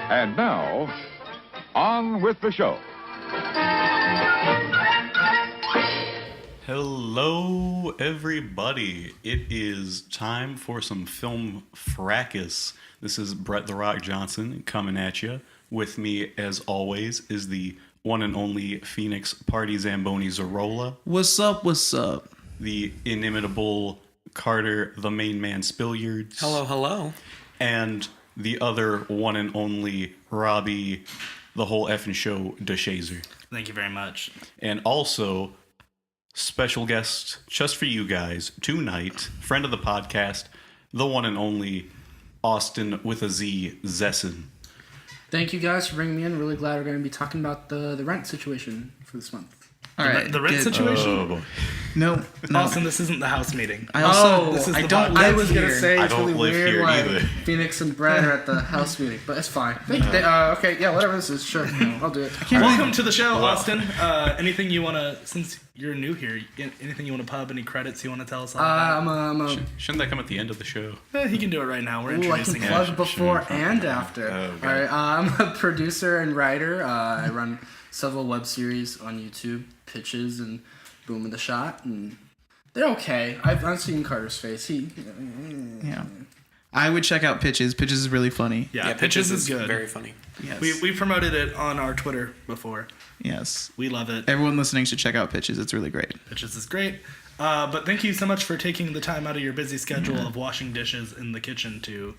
And now, on with the show. Hello, everybody. It is time for some film fracas. This is Brett the Rock Johnson coming at you. With me, as always, is the one and only Phoenix Party Zamboni Zarola. What's up? What's up? The inimitable Carter, the main man Spilliards. Hello, hello. And the other one and only Robbie, the whole effing show, DeShazer. Thank you very much. And also, special guest just for you guys tonight, friend of the podcast, the one and only Austin with a Z, Zessin. Thank you guys for bringing me in. Really glad we're going to be talking about the rent situation for this month. All right, The rent situation? Oh, boy. No. Austin, this isn't the house meeting. I also, this is I the don't podcast. live I was here. going to say I it's don't really live weird here like either. Phoenix and Brad are at the house meeting, but it's fine. Okay, yeah, whatever this is, sure. I'll do it. Welcome to the show, Austin. Anything you want to, since you're new here, anything you want to pub, any credits you want to tell us all about? Shouldn't that come at the end of the show? He can do it right now. We're I can introducing him. plug before and after. Oh, okay. All right, I'm a producer and writer. I run several web series on YouTube, Pitches and Boom in the Shot, and they're okay. I've seen Carter's face. Yeah. I would check out Pitches. Pitches is really funny. Yeah, Pitches is good. Very funny. Yes. We promoted it on our Twitter before. Yes. We love it. Everyone listening should check out Pitches. It's really great. Pitches is great. But thank you so much for taking the time out of your busy schedule of washing dishes in the kitchen to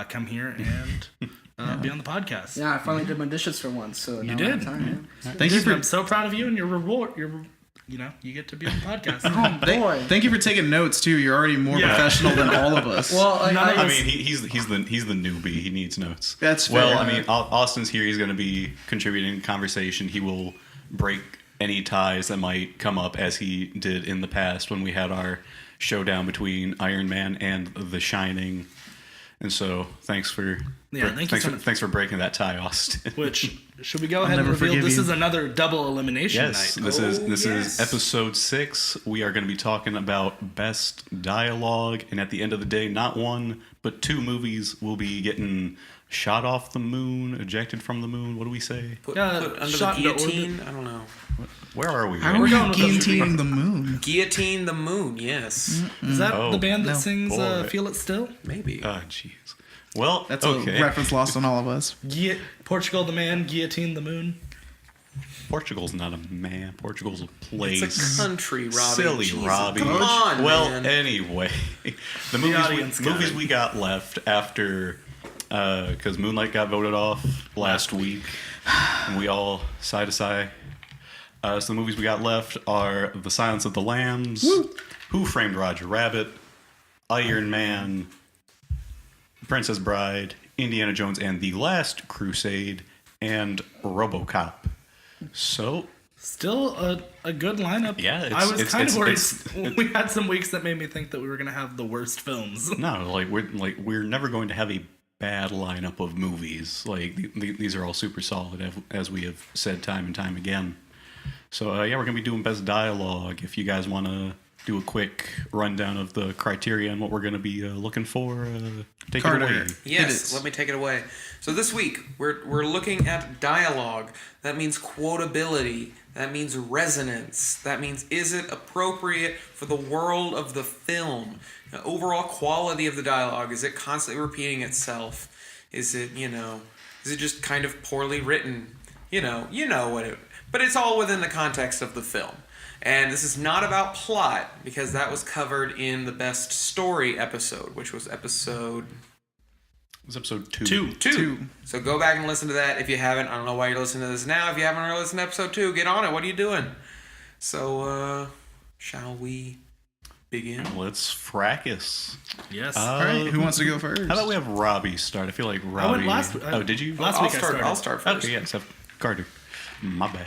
come here and be on the podcast. Yeah, I finally did my dishes for once, so now I did. have time. Yeah. Thank you for I'm so proud of you and your reward. You get to be on the podcast. Boy. Thank you for taking notes too. You're already more professional than all of us. Well, I mean, he's the newbie. He needs notes. That's fair. Well, I mean, Austin's here. He's going to be contributing to conversation. He will break any ties that might come up, as he did in the past when we had our showdown between Iron Man and The Shining. And so, thanks for thanks for breaking that tie, Austin. Which should we go ahead and never reveal? forgive This you. is another double elimination Yes, night. this is episode 6. We are going to be talking about best dialogue, and at the end of the day, not one but 2 movies will be getting shot off the moon, ejected from the moon. What do we say? Put under the shot into guillotine? orbit. I don't know. Where are we? How right are we now? going with those guillotining the moon? Guillotine the moon, yes. Is that the band that no. sings Boy. "Feel It Still"? Maybe. Oh, jeez. Well, That's okay. a reference lost on all of us. Portugal the man, guillotine the moon. Portugal's not a man. Portugal's a place. It's a country, Robbie. Silly Jesus, Robbie. Come on, Well, man. anyway, the audience got movies it. we got left after, because Moonlight got voted off last week, and we all side to side. So the movies we got left are The Silence of the Lambs, Who Framed Roger Rabbit, Iron Man, Princess Bride, Indiana Jones and the Last Crusade, and RoboCop. So, Still a good lineup. Yeah, I was kind of worried. it's- We had some weeks that made me think that we were going to have the worst films. no, we're never going to have a bad lineup of movies. These are all super solid, as we have said time and time again. So we're gonna be doing best dialogue. If you guys want to do a quick rundown of the criteria and what we're gonna be looking for, take Carter. it away. Yes, let me take it away. So this week we're looking at dialogue. That means quotability. That means resonance. That means, is it appropriate for the world of the film? The overall quality of the dialogue. Is it constantly repeating itself? Is it is it just kind of poorly written? You know what it. But it's all within the context of the film. And this is not about plot, because that was covered in the best story episode, which was episode... It was episode 2. Two. So go back and listen to that if you haven't. I don't know why you're listening to this now. If you haven't already listened to episode 2, get on it. What are you doing? So, shall we begin? Let's fracas. Yes. All right, who wants to go first? How about we have Robbie start? I feel like Robbie. went last. Oh, did you? Last week I started. I'll start first. Okay, yes. Carter. My bad.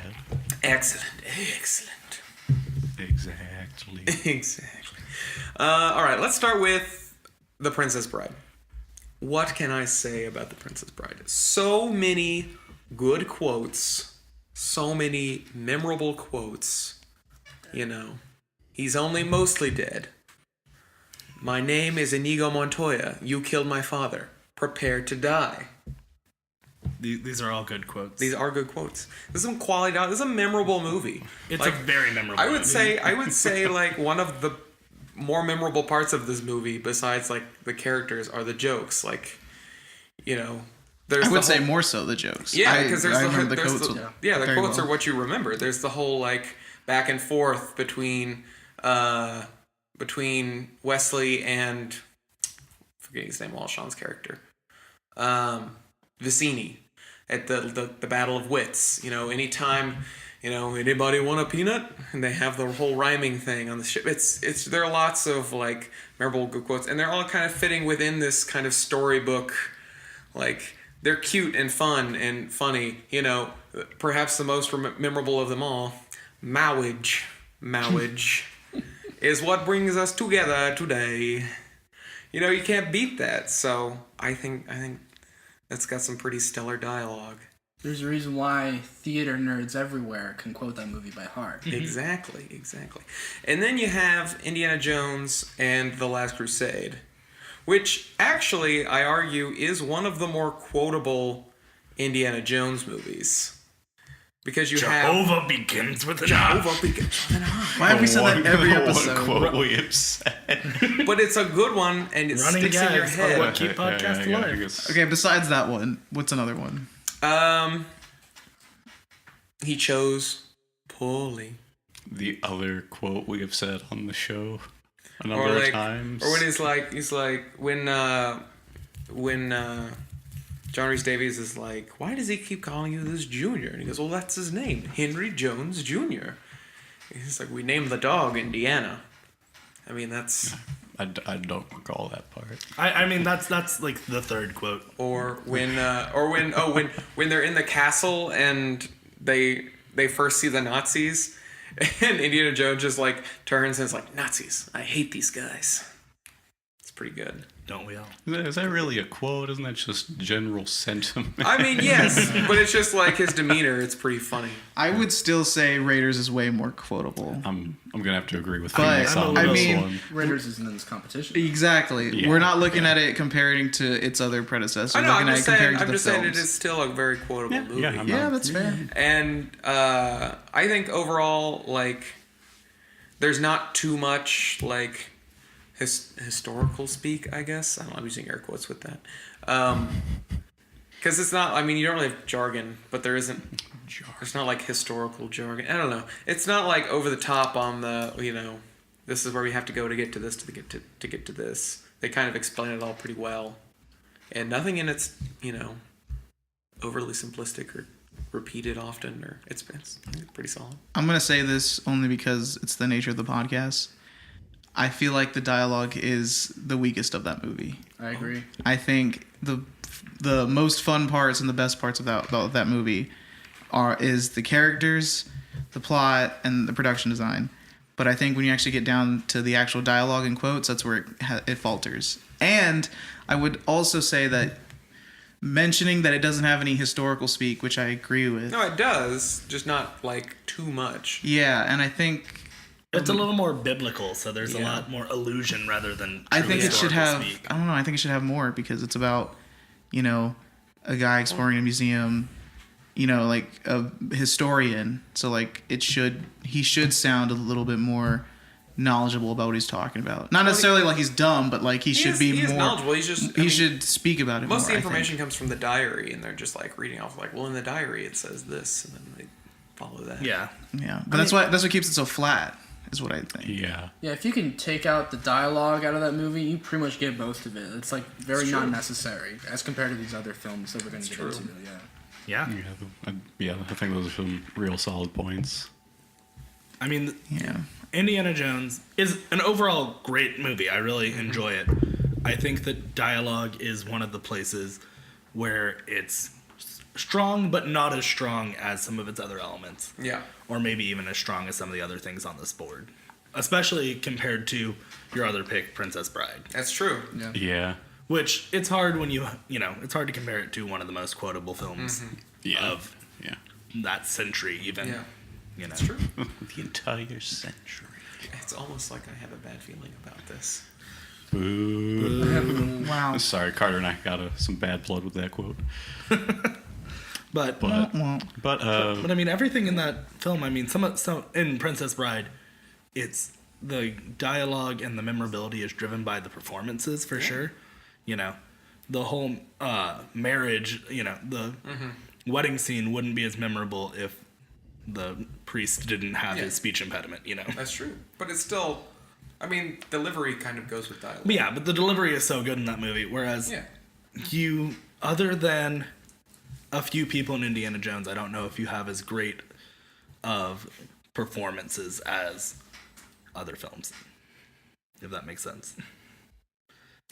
Excellent. Exactly. Exactly. All right, let's start with The Princess Bride. What can I say about The Princess Bride? So many good quotes. So many memorable quotes. He's only mostly dead. My name is Inigo Montoya. You killed my father. Prepare to die. These are all good quotes. These are good quotes. This is some quality. This is a memorable movie. It's a very memorable. I would say like one of the more memorable parts of this movie, besides like the characters, are the jokes. Like, you know, there's. I would say more so the jokes. Yeah, because there's I remember the quotes. The very quotes well. are what you remember. There's the whole like back and forth between Wesley and forgetting his name, Sean's character, Vicini, at the Battle of Wits. You know, anytime, you know, anybody want a peanut, and they have the whole rhyming thing on the ship. It's there are lots of like memorable good quotes, and they're all kind of fitting within this kind of storybook. Like, they're cute and fun and funny. You know, perhaps the most memorable of them all, Mowage is what brings us together today. You know, you can't beat that. So I think that's got some pretty stellar dialogue. There's a reason why theater nerds everywhere can quote that movie by heart. Exactly. And then you have Indiana Jones and The Last Crusade, which actually, I argue, is one of the more quotable Indiana Jones movies. Because you Jehovah begins with an Jehovah begins with an I. Why have we said that every episode? One quote we have said. But it's a good one, and it Running sticks in your gags are head. what keep podcasts alive. Okay, besides that one, what's another one? He chose poorly. The other quote we have said on the show a number of times. Or when he's like when John Rhys Davies is like, why does he keep calling you this Junior? And he goes, well, that's his name, Henry Jones Jr. He's like, we named the dog Indiana. I mean, that's... I don't recall that part. I mean, that's like the third quote. Or when they're in the castle and they first see the Nazis, and Indiana Jones just like turns and is like, Nazis, I hate these guys. It's pretty good. Don't we all? Is that really a quote? Isn't that just general sentiment? I mean, yes, but it's just like his demeanor. It's pretty funny. I would still say Raiders is way more quotable. I'm gonna have to agree with But, Phoenix on I this mean, one. Raiders isn't in this competition. Exactly. Yeah, We're not looking at it comparing to its other predecessors. I know. We're I'm looking just at it saying. comparing to I'm the just saying films. it is still a very quotable movie. Yeah, that's fair. And I think overall, like, there's not too much like historical speak. I guess I don't know. I'm using air quotes with that. Because it's not. I mean, you don't really have jargon, but there isn't. There's not like historical jargon. I don't know. It's not like over the top on the. You know, this is where we have to go to get to this to get to this. They kind of explain it all pretty well, and nothing in it's overly simplistic or repeated often, or it's pretty solid. I'm going to say this only because it's the nature of the podcast. I feel like the dialogue is the weakest of that movie. I agree. I think the most fun parts and the best parts of that movie is the characters, the plot, and the production design. But I think when you actually get down to the actual dialogue and quotes, that's where it falters. And I would also say that mentioning that it doesn't have any historical speak, which I agree with. No, it does, just not like too much. Yeah, and I think It's a little more biblical, so there's a lot more illusion rather than. I think it should have. Speak. I don't know. I think it should have more because it's about, a guy exploring a museum, like a historian. So like he should sound a little bit more knowledgeable about what he's talking about. Not necessarily like he's dumb, but like he should be he is more knowledgeable. He's just he should speak about it. Most more, of the information comes from the diary, and they're just like reading off like, well, in the diary it says this, and then they follow that. Yeah. Yeah, but that's what keeps it so flat. Is what I think. Yeah. Yeah, if you can take out the dialogue out of that movie, you pretty much get most of it. It's like very not necessary as compared to these other films that we're going to get into. Yeah. Yeah. I think those are some real solid points. I mean, Yeah. Indiana Jones is an overall great movie. I really enjoy it. I think that dialogue is one of the places where it's strong, but not as strong as some of its other elements. Yeah. Or maybe even as strong as some of the other things on this board. Especially compared to your other pick, Princess Bride. That's true. Yeah. Which, it's hard when it's hard to compare it to one of the most quotable films of that century even. Yeah. That's true. The entire century. It's almost like I have a bad feeling about this. Boo. Wow. Sorry, Carter and I got some bad blood with that quote. But I mean, everything in that film. I mean, some in Princess Bride, it's the dialogue and the memorability is driven by the performances for sure. You know, the whole marriage. You know, the wedding scene wouldn't be as memorable if the priest didn't have his speech impediment. You know, That's true. But it's still, I mean, delivery kind of goes with dialogue. but yeah, but the delivery is so good in that movie. Whereas you, other than a few people in Indiana Jones, I don't know if you have as great of performances as other films. If that makes sense.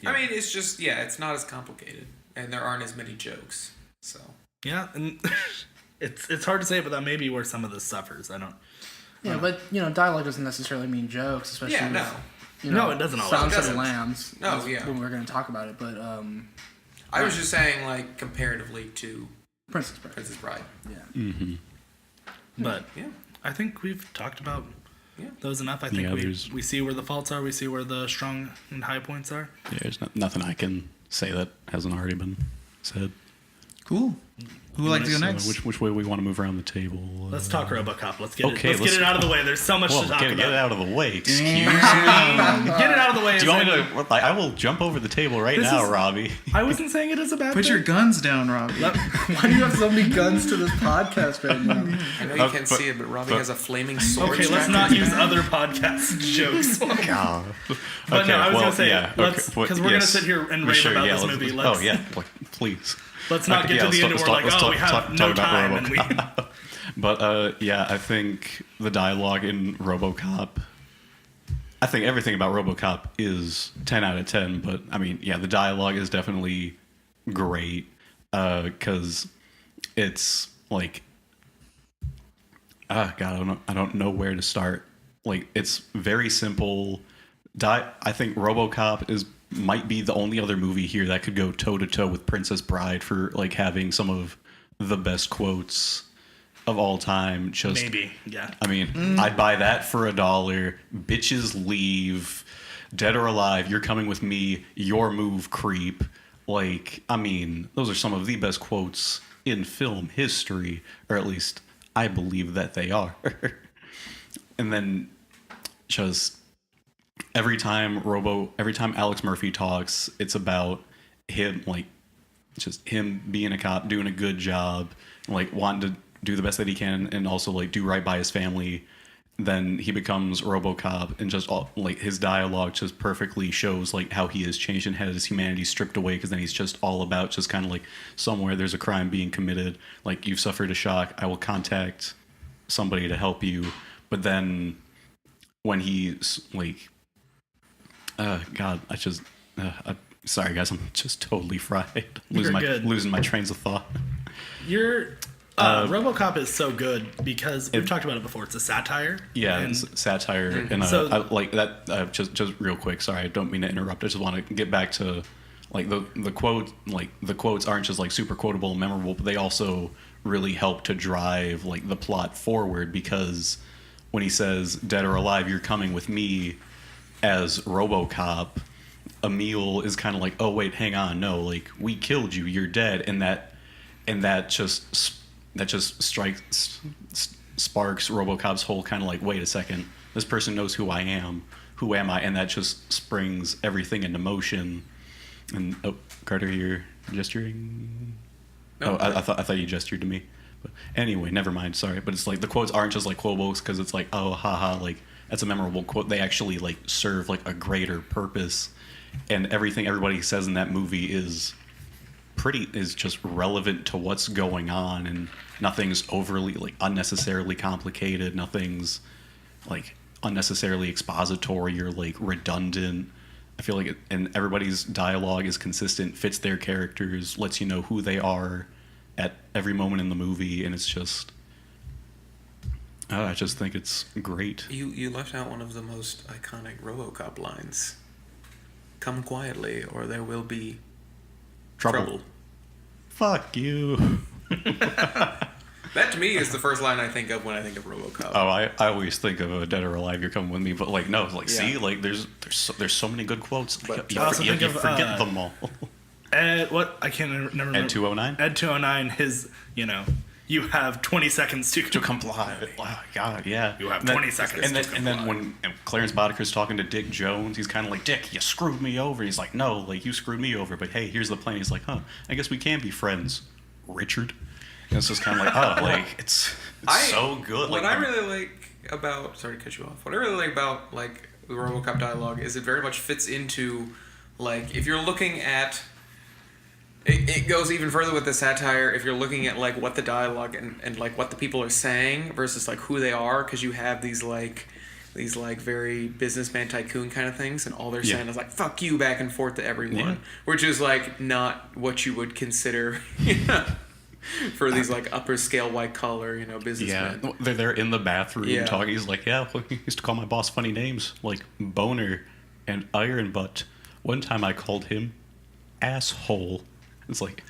Yeah. I mean, it's just, it's not as complicated. And there aren't as many jokes. So. Yeah, and it's hard to say, but that may be where some of this suffers. I don't. Yeah, but dialogue doesn't necessarily mean jokes, especially no. with, it doesn't always. Sounds It of doesn't. the Lambs. No, That's when we're going to talk about it, but I was just saying, like, comparatively to Princess Bride. Princess Bride. Yeah. But Yeah. I think we've talked about Yeah. those enough. I think there's- we see where the faults are. We see where the strong and high points are. There's nothing I can say that hasn't already been said. Cool. Who would like to go next? Which way we want to move around the table? Let's talk RoboCop. Let's get okay, it. Let's get it out of the way. There's so much to talk get about. it out of the way. Excuse me. Get it out of the way. Do you want me to? I will jump over the table right This now, is- Robbie. I wasn't saying it is a bad Put thing. your guns down, Robbie. Why do you have so many guns to this podcast right now? I know you can't see it, but Robbie has a flaming sword. Okay, let's strapped not to his use back. other podcast jokes. God. But no, I was gonna say, let's, okay, because we're gonna sit here and rave about this movie. Let's, Please. Let's not get to the end and we're like, oh, we have no time. And we, But I think the dialogue in RoboCop. I think everything about RoboCop is 10 out of 10. But I mean, the dialogue is definitely great because it's like, God, I don't know where to start. Like, it's very simple. I think RoboCop might be the only other movie here that could go toe to toe with Princess Bride for like having some of the best quotes of all time. Just maybe, yeah. I mean, I'd buy that for $1. Bitches leave, dead or alive. You're coming with me. Your move, creep. Like, I mean, those are some of the best quotes in film history, or at least I believe that they are. And then just every time Alex Murphy talks, it's about him, like, just him being a cop, doing a good job, like wanting to do the best that he can, and also like do right by his family. Then he becomes RoboCop, and just like his dialogue just perfectly shows like how he has changed and had his humanity stripped away. Because then he's just all about just kind of like, somewhere there's a crime being committed, like you've suffered a shock, I will contact somebody to help you. But then when he's like, God, sorry guys, I'm just totally fried. Losing my trains of thought. RoboCop is so good because we've talked about it before. It's a satire. Yeah, and it's satire, and So- I like that. Just real quick, sorry, I don't mean to interrupt. I just want to get back to like the quote. Like the quotes aren't just like super quotable and memorable, but they also really help to drive like the plot forward. Because when he says "dead or alive, you're coming with me," as RoboCop, Emil is kind of like, "Oh wait, hang on, no, like we killed you, you're dead," and that just sparks RoboCop's whole kind of like, wait a second, this person knows who I am, who am I? And that just springs everything into motion. And Carter, you're gesturing. No, I thought you gestured to me. But anyway, never mind. Sorry, but it's like the quotes aren't just like quotables because it's like, oh, haha, like that's a memorable quote. They actually like serve like a greater purpose, and everything everybody says in that movie is just relevant to what's going on, and nothing's overly like unnecessarily complicated, nothing's like unnecessarily expository or like redundant. I feel like and everybody's dialogue is consistent, fits their characters, lets you know who they are at every moment in the movie, and it's just I just think it's great. You left out one of the most iconic RoboCop lines. Come quietly, or there will be trouble. Fuck you. That to me is the first line I think of when I think of RoboCop. Oh, I always think of a Dead or Alive, you're coming with me, but like no, like Yeah. see, like there's so many good quotes. But you I also forget think of, them all. Ed, what? I can't never remember. Ed 209? Ed 209, his, you have 20 seconds to comply. Oh, God, yeah. You have 20 seconds and then, to comply. And then when Clarence Boddicker's talking to Dick Jones, he's kind of like, Dick, you screwed me over. He's like, no, like, you screwed me over. But hey, here's the plan. He's like, I guess we can be friends, Richard. And it's just kind of like, like, it's so good. What like, I really like about... Sorry to cut you off. What I really like about, like, the RoboCop dialogue is it very much fits into, like, if you're looking at... It goes even further with the satire if you're looking at, like, what the dialogue and like, what the people are saying versus, like, who they are, because you have these very businessman tycoon kind of things, and all they're saying is, like, fuck you back and forth to everyone, which is, like, not what you would consider, for these, like, upper scale white collar, businessmen. Yeah, they're in the bathroom talking. He's like, he used to call my boss funny names, like Boner and Iron Butt. One time I called him Asshole. It's like,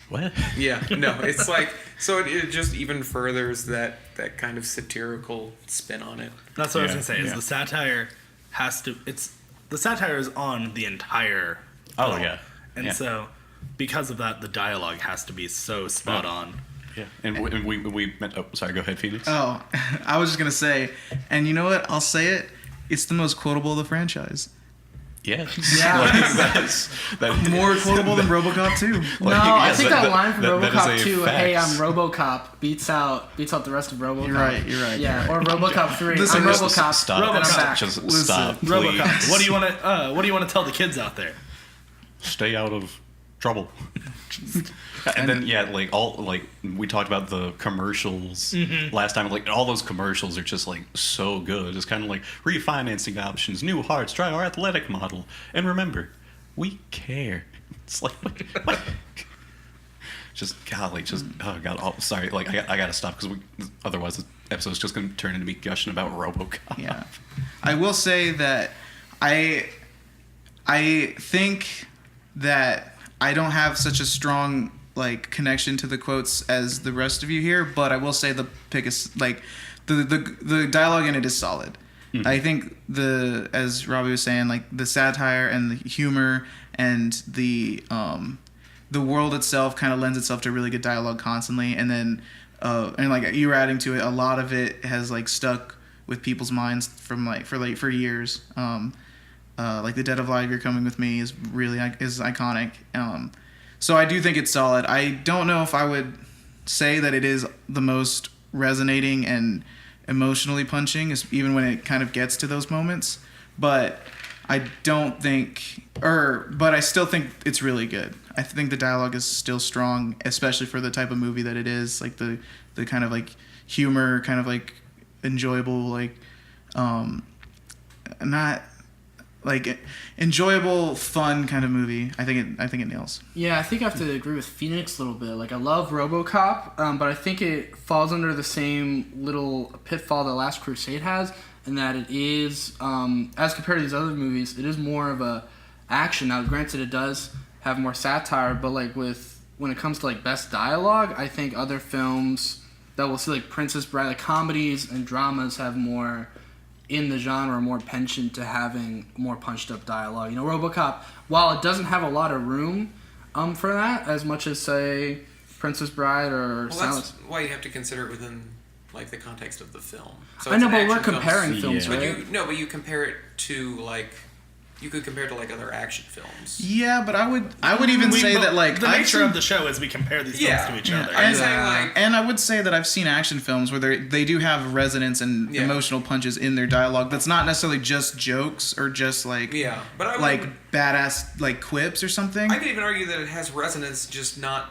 what? Yeah, no, it's like, so it just even furthers that kind of satirical spin on it. That's what I was going to say, is the satire the satire is on the entire Oh, film. yeah. And so, because of that, the dialogue has to be so spot on. Yeah, and we meant... Oh, sorry, go ahead, Phoenix. Oh, I was just going to say, and you know what? I'll say it. It's the most quotable of the franchise. Yeah. That more quotable than RoboCop 2. I think that line from that RoboCop is 2, a "Hey, I'm fact. RoboCop," beats out the rest of RoboCop. You're right. Yeah, or RoboCop 3. Listen, I'm just RoboCop. Stop. and I'm back. Just Listen, stop, please. RoboCop. What do you want to tell the kids out there? Stay out of trouble. And then we talked about the commercials last time. Like, all those commercials are just like so good. It's kind of like refinancing options, new hearts, try our athletic model, and remember, we care. It's like what? Oh god. Oh, sorry. Like, I gotta stop because otherwise the episode's just gonna turn into me gushing about RoboCop. Yeah, I will say that I think that I don't have such a strong connection to the quotes as the rest of you here, but I will say the pick is the dialogue in it is solid. Mm-hmm. I think as Robbie was saying, like the satire and the humor and the world itself kind of lends itself to really good dialogue constantly, and then and like you were adding to it, a lot of it has stuck with people's minds for years. Like The Dead of Life, You're Coming With Me is iconic. So I do think it's solid. I don't know if I would say that it is the most resonating and emotionally punching, even when it kind of gets to those moments. But I still think it's really good. I think the dialogue is still strong, especially for the type of movie that it is. Like the kind of humor, kind of enjoyable, not enjoyable, fun kind of movie. I think it nails. Yeah, I think I have to agree with Phoenix a little bit. I love RoboCop, but I think it falls under the same little pitfall that Last Crusade has, in that it is, as compared to these other movies, it is more of a action. Now, granted, it does have more satire, but when it comes to best dialogue, I think other films that we'll see, Princess Bride, comedies and dramas have more in the genre, more penchant to having more punched up dialogue. RoboCop, while it doesn't have a lot of room for that, as much as, say, Princess Bride or Silence. That's why you have to consider it within the context of the film. So I know, but we're comparing films, right? But you compare it to you could compare it to other action films. Yeah, but I would even say that the nature of the show is we compare these films to each other. And I would say that I've seen action films where they do have resonance and emotional punches in their dialogue. That's not necessarily just jokes or just badass quips or something. I could even argue that it has resonance, just not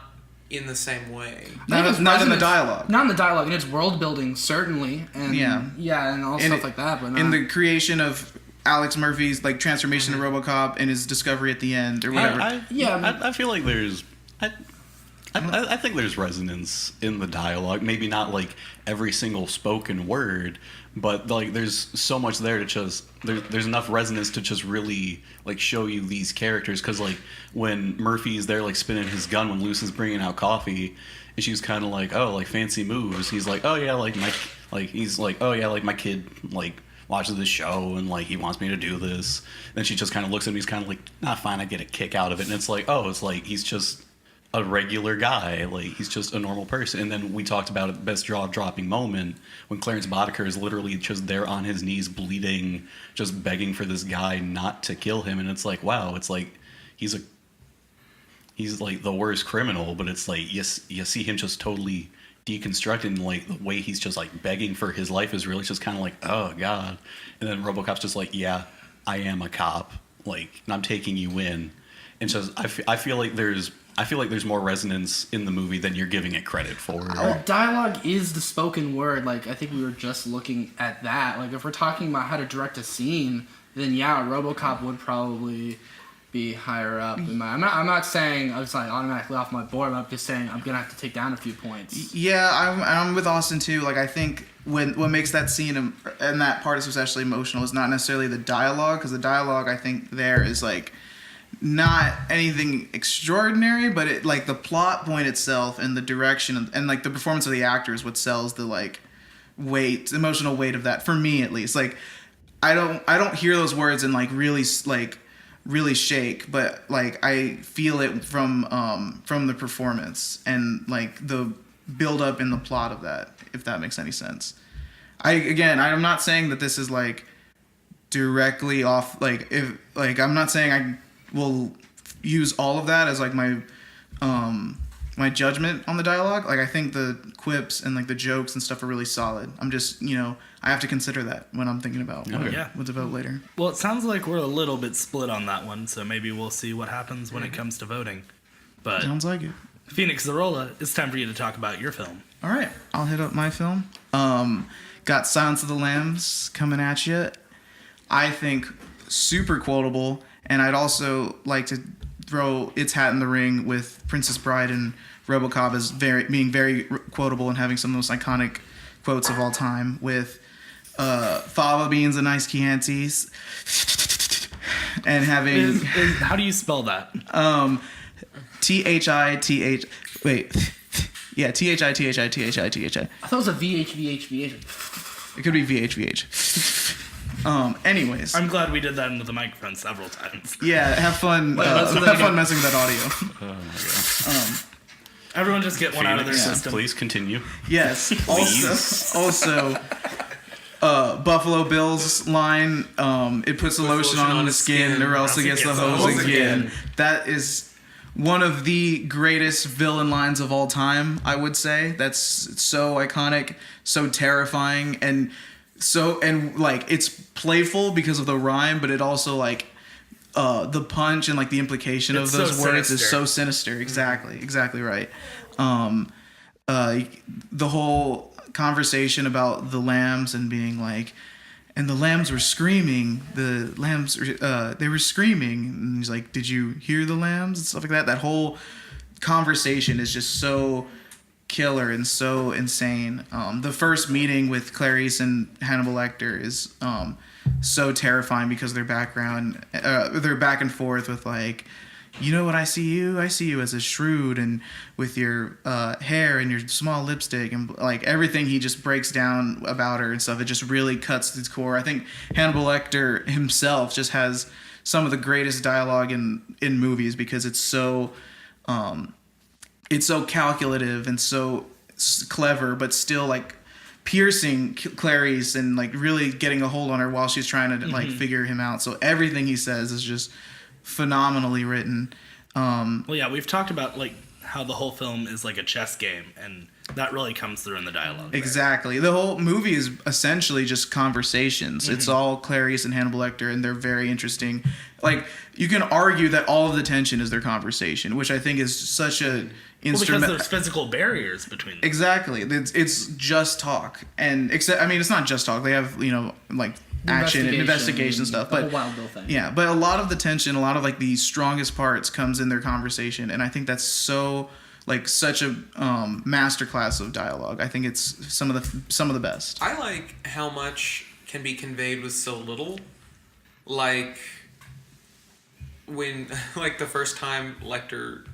in the same way. Not in the dialogue. Not in the dialogue. In its world building, certainly. And and all stuff like that. But in the creation of Alex Murphy's transformation to RoboCop and his discovery at the end or whatever. I feel like there's I think there's resonance in the dialogue. Maybe not every single spoken word, but there's so much there to just there's enough resonance to just really show you these characters. Because when Murphy's there spinning his gun when Lucy's bringing out coffee, and she's kind of fancy moves. He's oh yeah my kid watches this show and like he wants me to do this. Then she just kind of looks at me, he's kind of like, nah, fine, I get a kick out of it. And it's like, oh, it's like he's just a regular guy, like he's just a normal person. And then we talked about it, best jaw-dropping moment when Clarence Boddicker is literally just there on his knees bleeding, just begging for this guy not to kill him. And it's like, wow, it's like he's like the worst criminal, but it's like you see him just totally deconstructing, like the way he's just like begging for his life is really just kind of like, oh god. And then RoboCop's just like, yeah, I am a cop, like, and I'm taking you in. And just I feel like there's more resonance in the movie than you're giving it credit for. Dialogue is the spoken word. Like, I think we were just looking at that. Like, if we're talking about how to direct a scene, then yeah, RoboCop would probably be higher up. I'm not saying I was like automatically off my board. I'm just saying I'm gonna have to take down a few points. Yeah, I'm with Austin too. Like, I think what makes that scene and that part especially emotional is not necessarily the dialogue, because the dialogue I think there is like not anything extraordinary, but it like the plot point itself and the direction and like the performance of the actors what sells the like emotional weight of that, for me at least. Like I don't hear those words and like really shake, but like I feel it from the performance and like the build up in the plot of that, if that makes any sense. I'm not saying that this is like directly off, like if like I'm not saying I will use all of that as like my judgment on the dialogue. Like I think the quips and like the jokes and stuff are really solid. I'm just, I have to consider that when I'm thinking about what's about later. Well, it sounds like we're a little bit split on that one, so maybe we'll see what happens when it comes to voting. But sounds like it. Phoenix Zarola, it's time for you to talk about your film. All right, I'll hit up my film. Got Silence of the Lambs coming at you. I think super quotable, and I'd also like to throw its hat in the ring with Princess Bride and RoboCop as being very quotable and having some of the most iconic quotes of all time, with fava beans and iced Chiantis, and having how do you spell that? THITH. Wait, yeah, THITHI. I thought it was a VH. It could be VH. Anyways, I'm glad we did that into the microphone several times. Yeah, have fun. Have fun messing with that audio. Oh my god. Everyone just get one out of their system. Please continue. Yes. Also, Buffalo Bill's line, it puts the lotion on the skin or else it gets the hose again. That is one of the greatest villain lines of all time, I would say. That's so iconic, so terrifying, and like it's playful because of the rhyme, but it also like the punch and like the implication of those words is so sinister. Exactly right. The whole conversation about the lambs and being like, and the lambs were screaming. The lambs, they were screaming. And he's like, "Did you hear the lambs?" and stuff like that. That whole conversation is just so killer and so insane. The first meeting with Clarice and Hannibal Lecter is so terrifying because their background, their back and forth with like, you know what I see you as a shrewd and with your hair and your small lipstick and like everything he just breaks down about her and stuff. It just really cuts to its core. I think Hannibal Lecter himself just has some of the greatest dialogue in movies because it's so calculative and so clever, but still like piercing Clarice and like really getting a hold on her while she's trying to like figure him out. So everything he says is just phenomenally written. Well, yeah, we've talked about like how the whole film is like a chess game, and that really comes through in the dialogue. Exactly. The whole movie is essentially just conversations. It's all Clarice and Hannibal Lecter, and they're very interesting. Like, you can argue that all of the tension is their conversation, which I think is such a because there's physical barriers between them. Exactly. It's just talk. And it's not just talk. They have, like action and investigation stuff, but Wild Bill thing. Yeah, but a lot of the tension, a lot of like the strongest parts comes in their conversation, and I think that's so like such a masterclass of dialogue. I think it's some of the best. I like how much can be conveyed with so little. Like when like the first time Lecter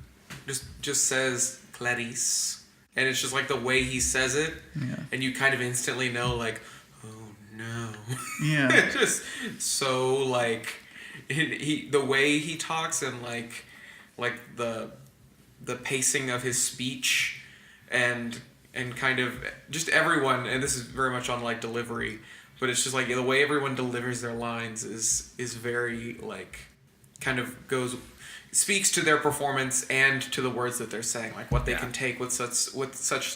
just says Clarice, and it's just like the way he says it, and you kind of instantly know like, oh no. Yeah. It's just so like the way he talks and like the pacing of his speech and kind of just everyone, and this is very much on like delivery, but it's just like the way everyone delivers their lines is very like kind of speaks to their performance and to the words that they're saying, like what they can take with such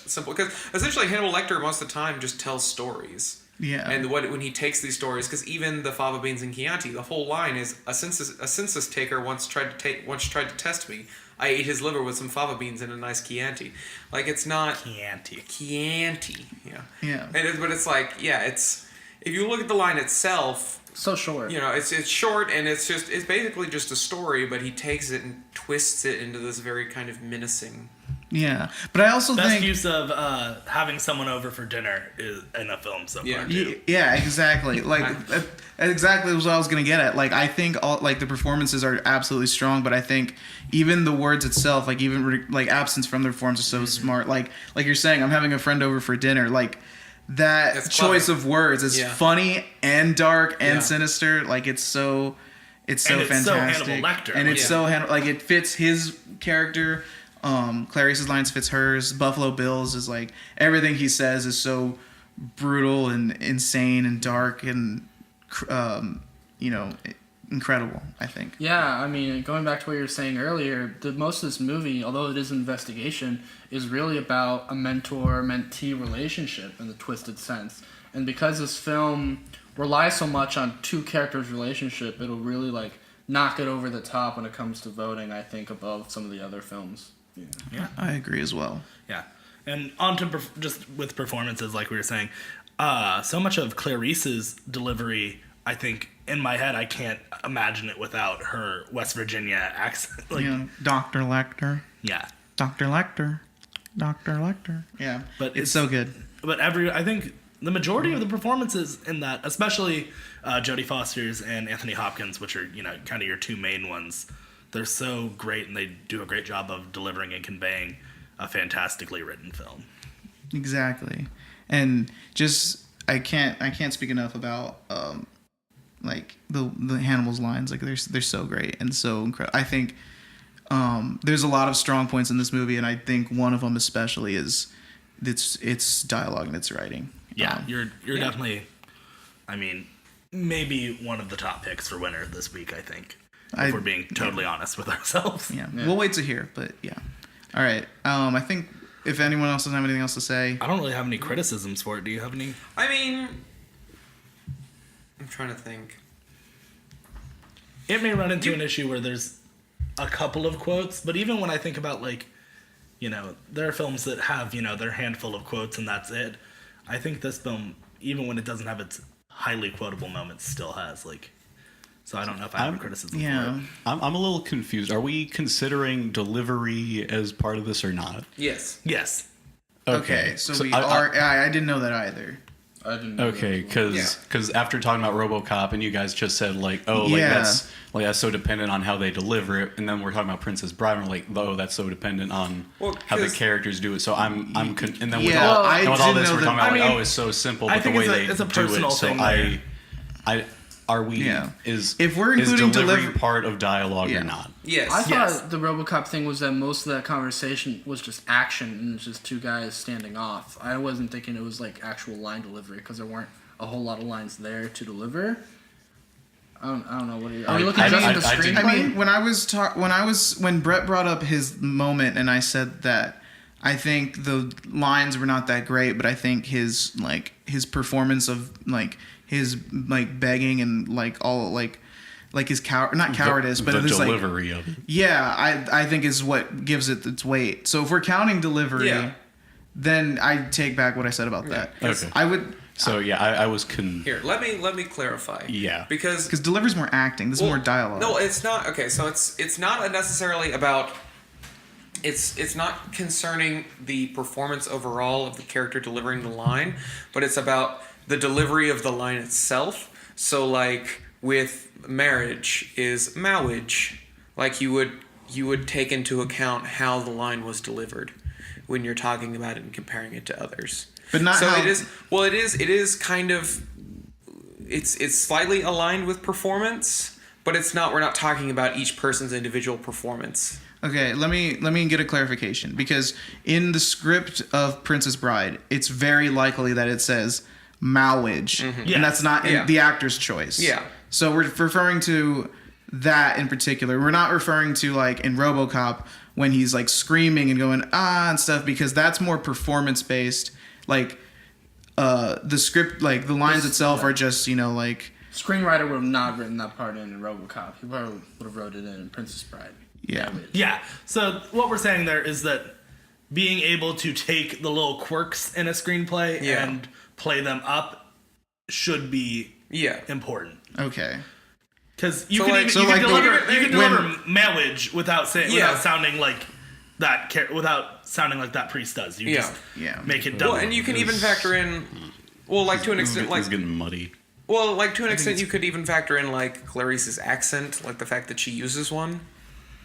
simple, because essentially Hannibal Lecter most of the time just tells stories. Yeah. And when he takes these stories, because even the fava beans and Chianti, the whole line is a census taker once tried to test me. I ate his liver with some fava beans and a nice Chianti. Like, it's not Chianti. Yeah. Yeah. But it's like, it's if you look at the line itself, So short. it's short, and it's basically just a story, but he takes it and twists it into this very kind of menacing. Yeah. But I also Best think use of having someone over for dinner is in a film so far. Too. Yeah, exactly. Like exactly what I was gonna get at. Like, I think all like the performances are absolutely strong, but I think even the words itself, like even like absence from the performance is so smart. Like you're saying, I'm having a friend over for dinner. Like that That's choice clever. of words is funny and dark and Yeah. sinister. Like it's so it's fantastic. so Hannibal Lecter. And it's so like it fits his character. Clarice's lines fits hers. Buffalo Bill's is like everything he says is so brutal and insane and dark and incredible, I think. Yeah, I mean, going back to what you were saying earlier, most of this movie, although it is an investigation, is really about a mentor-mentee relationship in the twisted sense. And because this film relies so much on two characters' relationship, it'll really like knock it over the top when it comes to voting, I think, above some of the other films. Yeah. I agree as well. Yeah. And on to just with performances, like we were saying, so much of Clarice's delivery, I think, in my head, I can't imagine it without her West Virginia accent. Like, Dr. Lecter. yeah. Dr. Lecter. Dr. Lecter. Yeah. But it's so good. But I think the majority of the performances in that, especially Jodie Foster's and Anthony Hopkins, which are, kind of your two main ones, they're so great, and they do a great job of delivering and conveying a fantastically written film. Exactly. And just I can't speak enough about like the Hannibal's lines. Like they're so great and so incredible. I think there's a lot of strong points in this movie, and I think one of them especially is its dialogue and its writing. Yeah, you're definitely, I mean, maybe one of the top picks for winner this week, I think. If we're being totally honest with ourselves. Yeah. We'll wait to hear, but yeah. All right. I think if anyone else doesn't have anything else to say, I don't really have any criticisms for it. Do you have any? I mean, I'm trying to think. It may run into an issue where there's a couple of quotes, but even when I think about, like, there are films that have, their handful of quotes and that's it. I think this film, even when it doesn't have its highly quotable moments, still has, like... So I don't know if I have a criticism for it. I'm a little confused. Are we considering delivery as part of this or not? Yes. Yes. Okay. So we are. I didn't know that either. I didn't know Okay, that. because after talking about RoboCop and you guys just said that's so dependent on how they deliver it, and then we're talking about Princess Bride, and we're like, that's so dependent on how the characters do it. So and then with all this, we're talking about it's so simple, but the way it's a do personal it. So thing. are we? Yeah. Is if we're including delivery part of dialogue or not? Yes. I thought the RoboCop thing was that most of that conversation was just action and it's just two guys standing off. I wasn't thinking it was like actual line delivery because there weren't a whole lot of lines there to deliver. I don't know. Are we looking just at the screenplay? I mean, when Brett brought up his moment and I said that I think the lines were not that great, but I think his performance of his begging and his cowardice, but the it is delivery of it. Yeah, I think is what gives it its weight. So if we're counting delivery, then I take back what I said about that. Okay. I would. So I was Here, let me clarify. Yeah. Because delivery's more acting. This is more dialogue. No, it's not. Okay, so it's not necessarily about. It's not concerning the performance overall of the character delivering the line, but it's about the delivery of the line itself. So with marriage is marriage. You would take into account how the line was delivered when you're talking about it and comparing it to others. But not so how... it is. Well, it is kind of it's slightly aligned with performance, but it's not. We're not talking about each person's individual performance. Okay, let me get a clarification, because in the script of Princess Bride, it's very likely that it says marriage, Yes. and that's not Yeah. the actor's choice. Yeah. So we're referring to that in particular. We're not referring to like in RoboCop when he's like screaming and going and stuff, because that's more performance based. Like the script, like the lines itself are just like. Screenwriter would have not written that part in RoboCop. He probably would have wrote it in Princess Bride. Yeah. Yeah. So what we're saying there is that being able to take the little quirks in a screenplay Yeah. and play them up should be Yeah. important. Okay. Because you So, can like- even, so, you like, can the- deliver you can when- deliver marriage without saying Yeah. without sounding like without sounding like that priest does. You Yeah. just Yeah. make it dumb. Well, and you can even factor in, well, like to an extent, like It's getting muddy. well, like to an extent, you could even factor in like Clarice's accent, like the fact that she uses one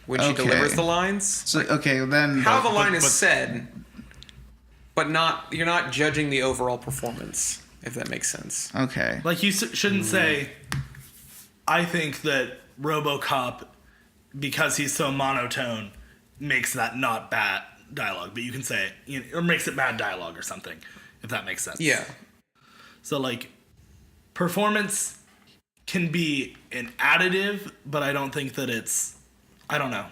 when she Okay. delivers the lines. So okay, then How the line is but- said, but you're not judging the overall performance, if that makes sense. okay. Like you shouldn't say, I think that RoboCop, because he's so monotone, makes that not bad dialogue. But you can say, or makes it bad dialogue or something, if that makes sense. Yeah. So like, performance can be an additive, but I don't think that it's. I don't know.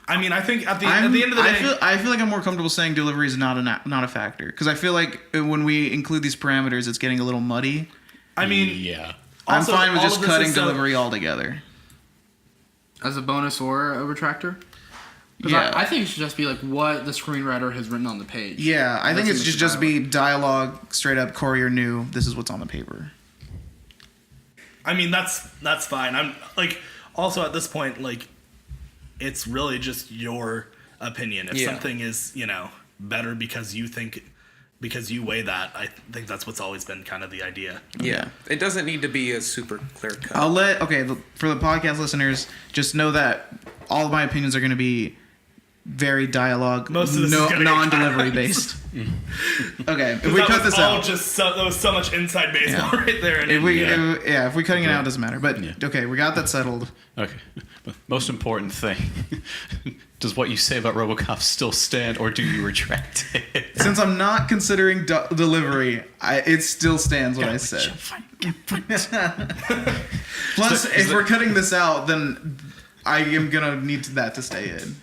I mean, I think at the end of the day, I feel like I'm more comfortable saying delivery is not a factor, because I feel like when we include these parameters, it's getting a little muddy. I mean, Yeah. also, I'm fine with all just of this cutting is so- delivery altogether. As a bonus or a retractor? 'Cause Yeah. I think it should just be like what the screenwriter has written on the page. Yeah, I think That's it's in the just be dialogue straight up. Courier knew this is what's on the paper. I mean, that's fine. I'm like, also at this point, like, it's really just your opinion. If Yeah. something is, better because you weigh that, I think that's what's always been kind of the idea. Yeah. It doesn't need to be a super clear cut. For the podcast listeners, just know that all of my opinions are going to be very dialogue, Most of this is gonna be non-delivery cuts. based. Okay, if we That cut was this all out, that was so much inside baseball right there. And if we're cutting it Yeah. out, it doesn't matter. But Yeah. okay, we got that settled. Okay. Most important thing. Does what you say about RoboCop still stand, or do you retract it? Since I'm not considering delivery, it still stands what I said. Plus, if we're cutting this out, then I am gonna need that to stay in,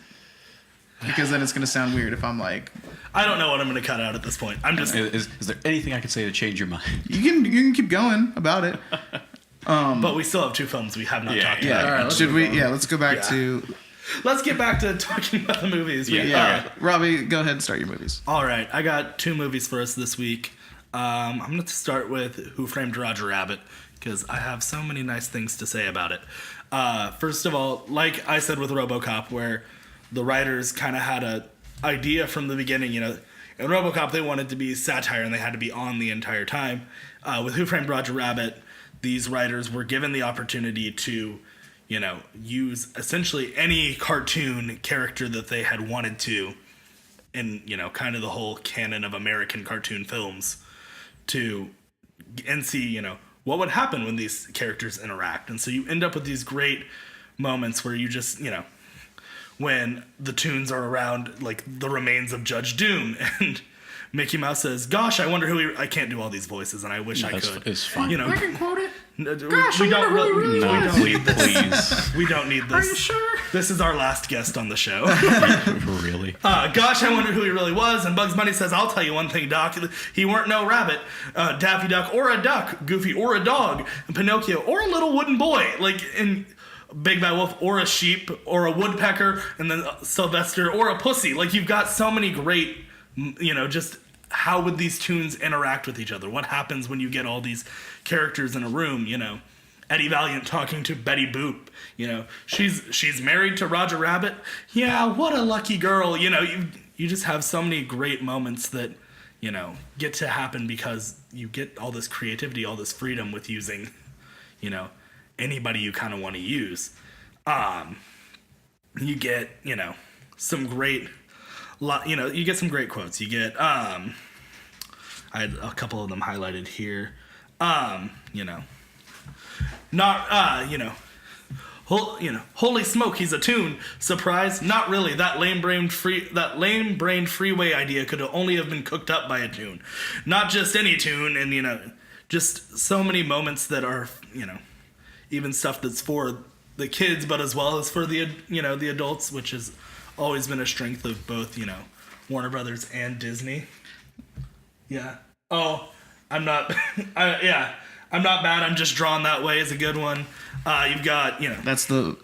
because then it's gonna sound weird if I'm like, I don't know what I'm going to cut out at this point. I'm just. Is there anything I can say to change your mind? you can keep going about it. But we still have two films we have not talked Yeah. about. All right, let's Should move we? on. Yeah. Let's go back Yeah. to. Let's get back to talking about the movies. Yeah. Robbie, go ahead and start your movies. All right, I got two movies for us this week. I'm going to start with Who Framed Roger Rabbit, because I have so many nice things to say about it. First of all, like I said with RoboCop, where the writers kind of had a idea from the beginning, in RoboCop they wanted to be satire and they had to be on the entire time. With Who Framed Roger Rabbit, these writers were given the opportunity to use essentially any cartoon character that they had wanted to in, kind of the whole canon of American cartoon films and see, what would happen when these characters interact. And so you end up with these great moments where you just, when the tunes are around, like the remains of Judge Doom, and Mickey Mouse says, "Gosh, I wonder who I can't do all these voices, and I wish I could." It's fine. I can quote it. We Gosh, I don't wonder who really, he No, we don't please, need this. please. We don't need this. Are you sure? This is our last guest on the show. Really? Gosh, I wonder who he really was. And Bugs Bunny says, "I'll tell you one thing, Doc. He weren't no rabbit, Daffy Duck, or a duck, Goofy, or a dog, and Pinocchio, or a little wooden boy, like in Big Bad Wolf, or a sheep, or a woodpecker, and then Sylvester, or a pussy." Like, you've got so many great, just how would these tunes interact with each other? What happens when you get all these characters in a room, Eddie Valiant talking to Betty Boop, she's married to Roger Rabbit. Yeah, what a lucky girl. You just have so many great moments that, get to happen because you get all this creativity, all this freedom with using, anybody you kind of want to use. You get, some great, you get some great quotes. You get, I had a couple of them highlighted here. You know, not holy smoke, he's a tune. Surprise, not really. That lame-brained freeway idea could only have been cooked up by a tune, not just any tune. And just so many moments that are even stuff that's for the kids, but as well as for the the adults, which has always been a strength of both Warner Brothers and Disney. Yeah. Oh, I'm not. I'm not bad. I'm just drawn that way is a good one. You've got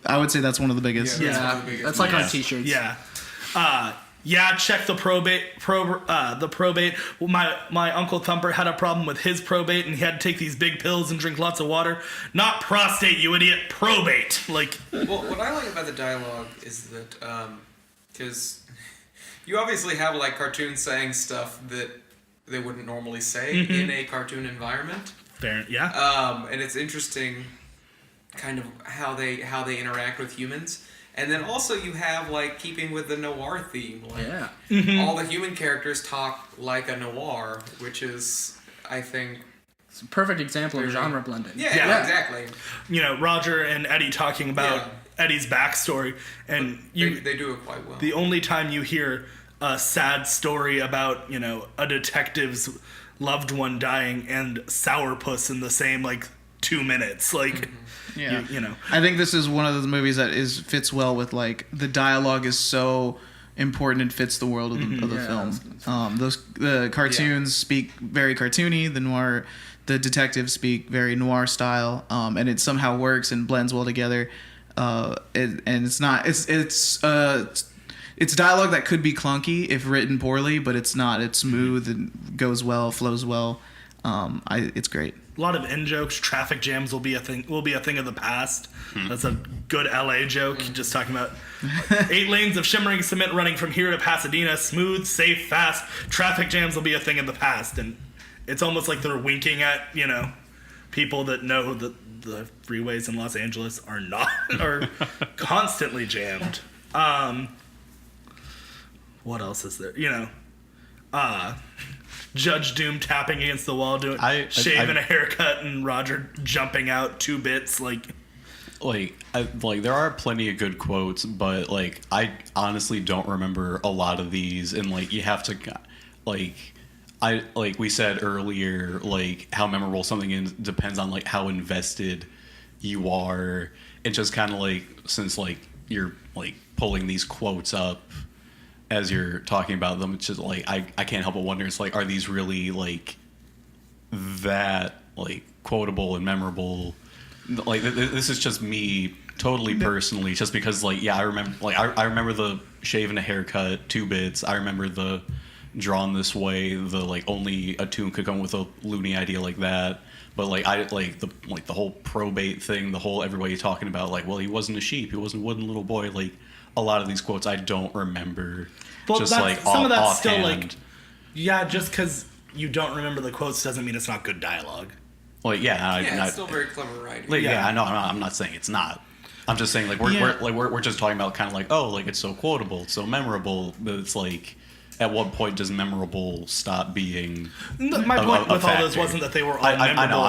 I would say that's one of the biggest. Yeah, that's like on t-shirts. Yeah. Check the probate. The probate. Well, my Uncle Thumper had a problem with his probate, and he had to take these big pills and drink lots of water. Not prostate, you idiot. Probate. Like. Well, what I like about the dialogue is that because you obviously have like cartoons saying stuff that they wouldn't normally say in a cartoon environment. Fair, yeah. And it's interesting, kind of how they interact with humans. And then also you have, like, keeping with the noir theme. Like, all the human characters talk like a noir, which is, I think... It's a perfect example of genre blending. Yeah, exactly. Roger and Eddie talking about Eddie's backstory. And they do it quite well. The only time you hear a sad story about, a detective's loved one dying and sourpuss in the same, 2 minutes. Yeah. I think this is one of those movies that fits well with the dialogue is so important and fits the world of the film. The cartoons speak very cartoony. The detectives speak very noir style, and it somehow works and blends well together. And it's not. It's dialogue that could be clunky if written poorly, but it's not. It's smooth and goes well, flows well. It's great. A lot of in jokes. Traffic jams will be a thing of the past. That's a good LA joke. Just talking about 8 lanes of shimmering cement running from here to Pasadena. Smooth, safe, fast. Traffic jams will be a thing of the past. And it's almost like they're winking at people that know that the freeways in Los Angeles are constantly jammed. What else is there? Judge Doom tapping against the wall, shaving a haircut, and Roger jumping out 2 bits. There are plenty of good quotes, but I honestly don't remember a lot of these, and you have to we said earlier, how memorable something is depends on how invested you are, and just kind of since you're pulling these quotes up as you're talking about them, it's just I can't help but wonder, it's are these really that quotable and memorable? This is just me totally personally, just because I remember I remember the shaving a haircut 2 bits. I remember the drawn this way, the only a tune could come with a loony idea like that. But the whole probate thing, the whole everybody talking about well, he wasn't a sheep, he wasn't a wooden little boy. A lot of these quotes I don't remember. Well, just some of that's offhand. Still just because you don't remember the quotes doesn't mean it's not good dialogue. It's still very clever writing. I know. I'm not saying it's not. I'm just saying we're just talking about kind of it's so quotable, it's so memorable. But it's at what point does memorable stop being? My point with all those wasn't that they were all memorable. I know.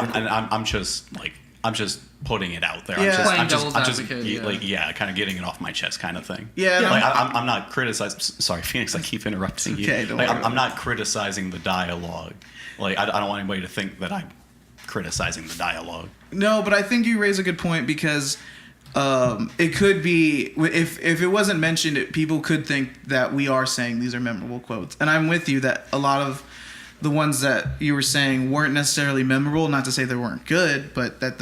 I'm just putting it out there. Yeah. I'm just Advocate, kind of getting it off my chest, kind of thing. Yeah. I'm not criticizing. Sorry, Phoenix. I keep interrupting you. Okay, don't worry. I'm not criticizing the dialogue. I don't want anybody to think that I'm criticizing the dialogue. No, but I think you raise a good point because it could be if it wasn't mentioned, people could think that we are saying these are memorable quotes, and I'm with you that a lot of the ones that you were saying weren't necessarily memorable. Not to say they weren't good, but that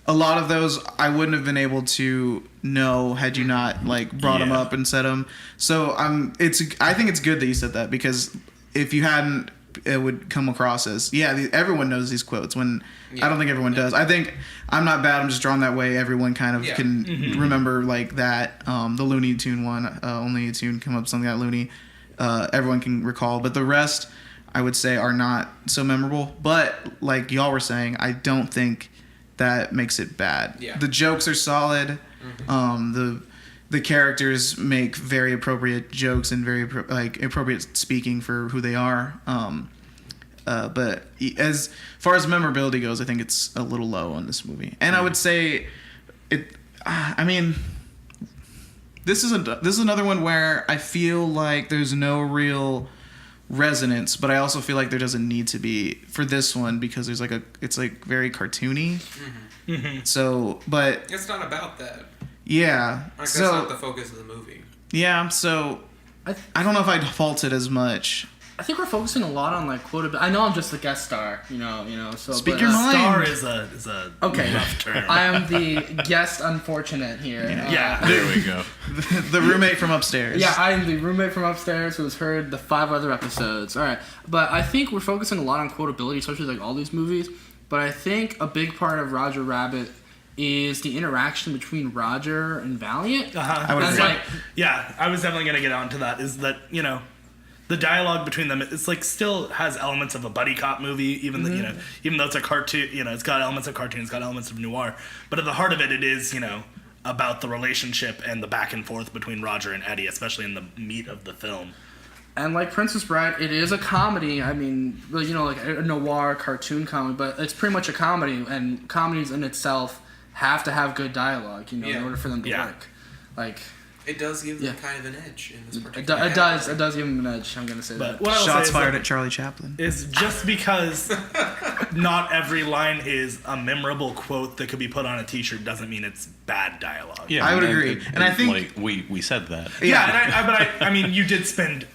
a lot of those I wouldn't have been able to know had you not brought them up and said them. So I think it's good that you said that, because if you hadn't, it would come across as everyone knows these quotes when I don't think everyone does. I think I'm not bad. I'm just drawn that way. Everyone kind of can remember that. The Looney Tune one, only a tune come up something that loony. Everyone can recall, but the rest I would say are not so memorable. But like y'all were saying, I don't think that makes it bad. Yeah. The jokes are solid. The characters make very appropriate jokes and very appropriate speaking for who they are. But as far as memorability goes, I think it's a little low on this movie. And I would say it. I mean, this is another one where I feel like there's no real resonance, but I also feel like there doesn't need to be for this one because there's it's like very cartoony. Mm-hmm. Mm-hmm. So, but It's not about that. yeah, Like, that's so not the focus of the movie. yeah, so I don't know if I'd fault it as much. I think we're focusing a lot on like quotability. I know I'm just the guest star, you know. So Speak but, your mind. Star is a Okay. rough term. I am the guest unfortunate here. Yeah. There we go. The roommate from upstairs. Yeah, I am the roommate from upstairs who has heard the 5 other episodes. All right, but I think we're focusing a lot on quotability, especially like all these movies. But I think a big part of Roger Rabbit is the interaction between Roger and Valiant. Uh-huh. I would And, agree. like, Yeah, I was definitely gonna get onto that. Is that the dialogue between them? It's like still has elements of a buddy cop movie, even even though it's a cartoon. It's got elements of cartoon, it's got elements of noir. But at the heart of it, it is about the relationship and the back and forth between Roger and Eddie, especially in the meat of the film. And like Princess Bride, it is a comedy. I mean, like a noir cartoon comedy, but it's pretty much a comedy. And comedies in itself have to have good dialogue, in order for them to work. Like, It does give them Yeah. kind of an edge in this it particular does category. give him an edge. I'm gonna say But that. what I will say Shots is fired that at Charlie Chaplin. is just because not every line is a memorable quote that could be put on a T-shirt doesn't mean it's bad dialogue. Yeah, I would agree. And I think- like we said that. Yeah, but I mean, you did spend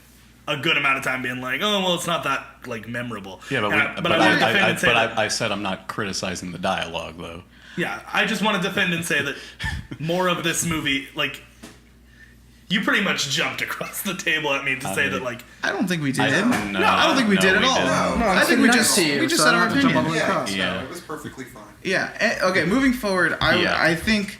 a good amount of time being like, oh, well, it's not that like memorable. Yeah, but And I want to defend and say that, I said I'm not criticizing the dialogue though. yeah, I just want to defend and say that more of this movie, like, you pretty much jumped across the table at me to say that, like, I don't think we did. I I don't think we did at we all. didn't. No, I think we just said our opinion. Yeah. it was perfectly fine. Yeah. Okay. Moving forward, Yeah. I think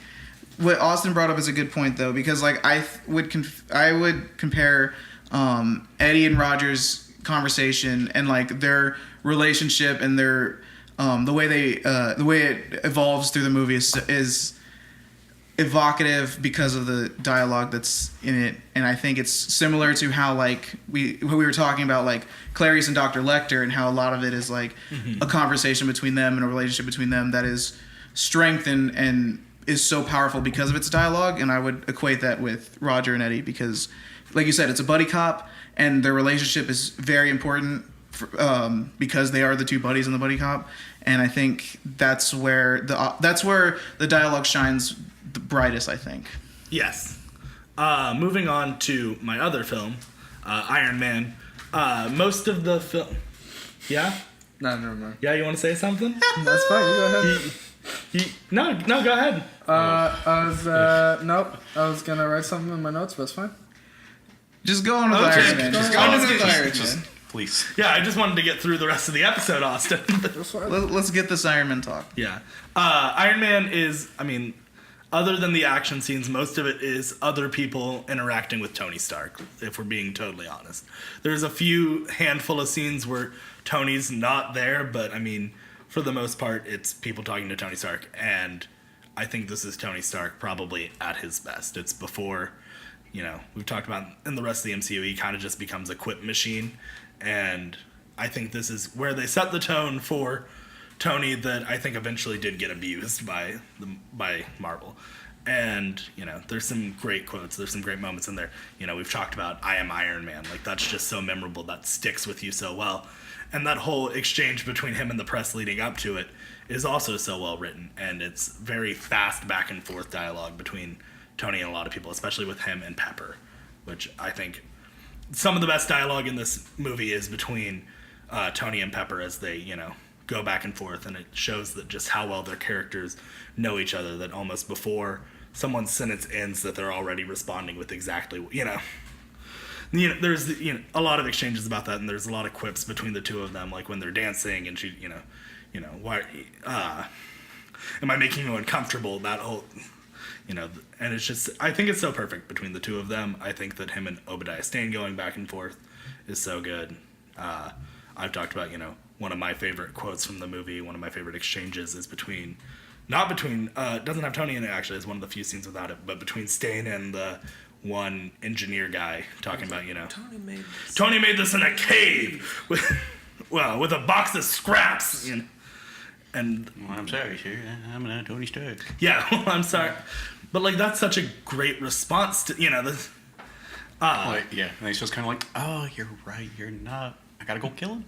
what Austin brought up is a good point though, because like I would compare Eddie and Roger's conversation and like their relationship and their the way it evolves through the movie is evocative because of the dialogue that's in it, and I think it's similar to how like we were talking about like Clarice and Dr. Lecter, and how a lot of it is like a conversation between them and a relationship between them that is strengthened and is so powerful because of its dialogue. And I would equate that with Roger and Eddie because, like you said, it's a buddy cop, and their relationship is very important because they are the two buddies in the buddy cop, and I think that's where the dialogue shines the brightest, I think. yes. Moving on to my other film, Iron Man. Most of the film... Yeah? No, never mind. Yeah, you want to say something? That's fine. You go ahead. No, go ahead. Nope. I was gonna write something in my notes, but it's fine. Just go on with Okay. Iron Man. Just go I'll on just with get- Iron Just Man. please. Yeah, I just wanted to get through the rest of the episode, Austin. Let's get this Iron Man talk. Yeah. Iron Man is, I mean, other than the action scenes, most of it is other people interacting with Tony Stark, if we're being totally honest. There's a few handful of scenes where Tony's not there, but I mean, for the most part, it's people talking to Tony Stark. And I think this is Tony Stark probably at his best. It's before, we've talked about in the rest of the MCU, he kind of just becomes a quip machine. And I think this is where they set the tone for Tony that I think eventually did get abused by Marvel. And, there's some great quotes. There's some great moments in there. We've talked about I am Iron Man. Like, that's just so memorable. That sticks with you so well. And that whole exchange between him and the press leading up to it is also so well written. And it's very fast back and forth dialogue between Tony and a lot of people, especially with him and Pepper, which I think some of the best dialogue in this movie is between Tony and Pepper as they, go back and forth, and it shows that just how well their characters know each other, that almost before someone's sentence ends that they're already responding with exactly, there's a lot of exchanges about that, and there's a lot of quips between the two of them, like when they're dancing and she, why, am I making you uncomfortable? That whole, and it's just, I think it's so perfect between the two of them. I think that him and Obadiah Stane going back and forth is so good. I've talked about, one of my favorite quotes from the movie, one of my favorite exchanges is doesn't have Tony in it actually, it's one of the few scenes without it, but between Stane and the one engineer guy talking about, Tony made this in a cave well, with a box of scraps. You know? And Well, I'm sorry, sir. I'm not Tony Stark. yeah, well, I'm sorry, but like that's such a great response to this. Like, yeah, and he's just kind of like, oh, you're right, you're not. I gotta go kill him.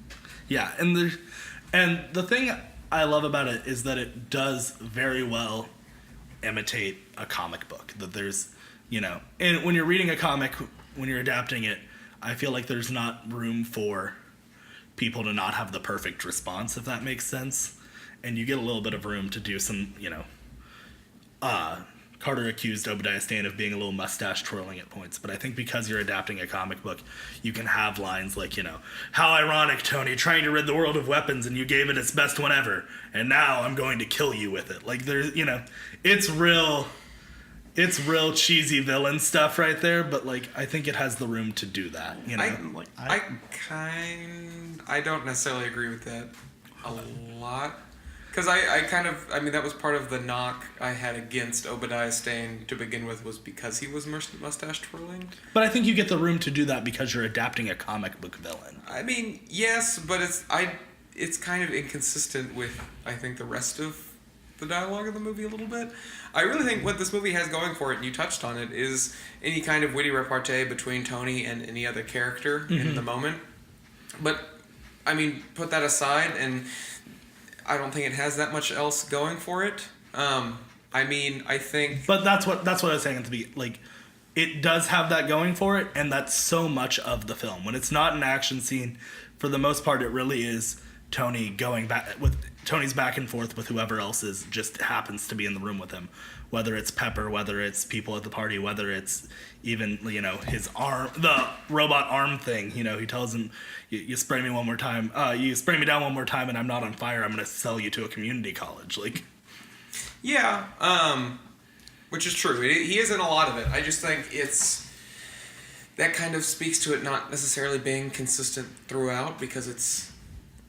Yeah, and the thing I love about it is that it does very well imitate a comic book. That there's, and when you're reading a comic, when you're adapting it, I feel like there's not room for people to not have the perfect response, if that makes sense. And you get a little bit of room to do some, Carter accused Obadiah Stane of being a little mustache twirling at points, but I think because you're adapting a comic book, you can have lines like, how ironic, Tony, trying to rid the world of weapons and you gave it its best one ever, and now I'm going to kill you with it. Like, there's, it's real cheesy villain stuff right there, but, like, I think it has the room to do that, I don't necessarily agree with that a lot. Because that was part of the knock I had against Obadiah Stane to begin with, was because he was mustache twirling. But I think you get the room to do that because you're adapting a comic book villain. I mean, yes, but it's kind of inconsistent with, I think, the rest of the dialogue of the movie a little bit. I really think what this movie has going for it, and you touched on it, is any kind of witty repartee between Tony and any other character in the moment. But, I mean, put that aside, and I don't think it has that much else going for it. I think... But that's what I was saying at the beginning. Like, it does have that going for it, and that's so much of the film. When it's not an action scene, for the most part, it really is Tony going back with Tony's back and forth with whoever else just happens to be in the room with him. Whether it's Pepper, whether it's people at the party, whether it's even, his arm, the robot arm thing. He tells him, you spray me one more time, you spray me down one more time and I'm not on fire, I'm going to sell you to a community college. Like, yeah, which is true. He is in a lot of it. I just think that kind of speaks to it not necessarily being consistent throughout, because it's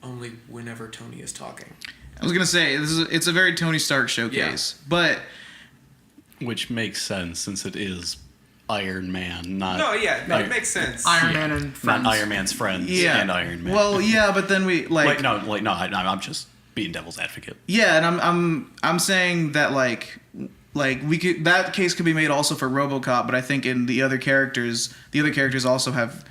only whenever Tony is talking. I was going to say, it's a very Tony Stark showcase, but... Which makes sense, since it is Iron Man, not... It makes sense. Iron Man and friends. Not Iron Man's friends and Iron Man. Well, yeah, but then we, I'm just being devil's advocate. Yeah, and I'm saying that, we could, that case could be made also for RoboCop, but I think in the other characters also have,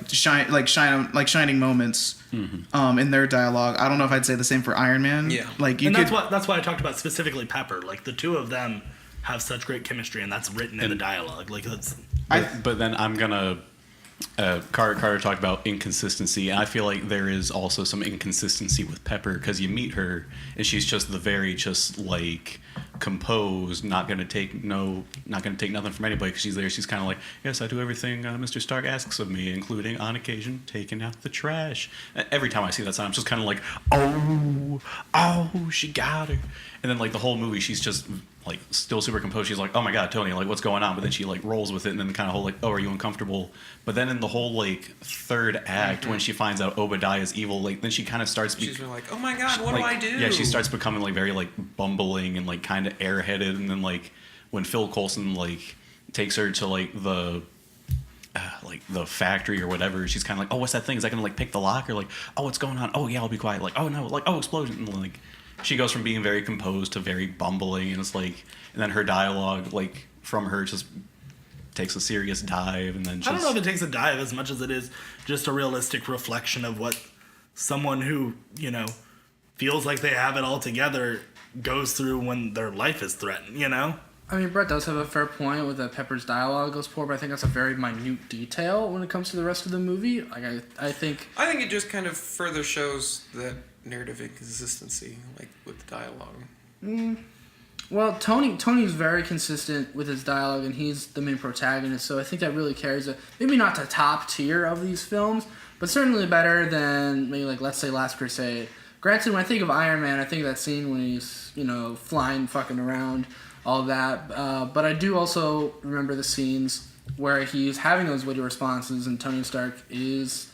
shining moments in their dialogue. I don't know if I'd say the same for Iron Man. Yeah. That's why I talked about specifically Pepper. Like, the two of them have such great chemistry, and that's written in the dialogue. Like, that's. But then I'm gonna. Carter talked about inconsistency, and I feel like there is also some inconsistency with Pepper, because you meet her and she's just the very composed, not gonna take nothing from anybody, because she's there. She's kind of like, yes, I do everything Mr. Stark asks of me, including on occasion taking out the trash. Every time I see that sign, I'm just kind of like, oh, she got her. And then the whole movie, she's just still super composed. She's like, oh my god, Tony, what's going on? But then she rolls with it, and then kind of oh, are you uncomfortable? But then in the whole third act, when she finds out Obadiah is evil, then she kind of starts. She's like, oh my god, what do I do? Yeah, she starts becoming very bumbling and kind of airheaded. And then when Phil Coulson takes her to the factory or whatever, she's kind of oh, what's that thing? Is that gonna pick the lock? Or oh, what's going on? Oh yeah, I'll be quiet. Oh no, oh, explosion. And, she goes from being very composed to very bumbling, and it's and then her dialogue from her just takes a serious dive, and then I don't know if it takes a dive as much as it is just a realistic reflection of what someone who feels like they have it all together goes through when their life is threatened. I mean, Brett does have a fair point with that Pepper's dialogue goes poor, but I think that's a very minute detail when it comes to the rest of the movie. I think it just kind of further shows that narrative inconsistency, with the dialogue. Well, Tony's very consistent with his dialogue, and he's the main protagonist, so I think that really carries it. Maybe not the top tier of these films, but certainly better than maybe let's say Last Crusade. Granted, when I think of Iron Man, I think of that scene when he's flying fucking around, all that. But I do also remember the scenes where he's having those witty responses, and Tony Stark is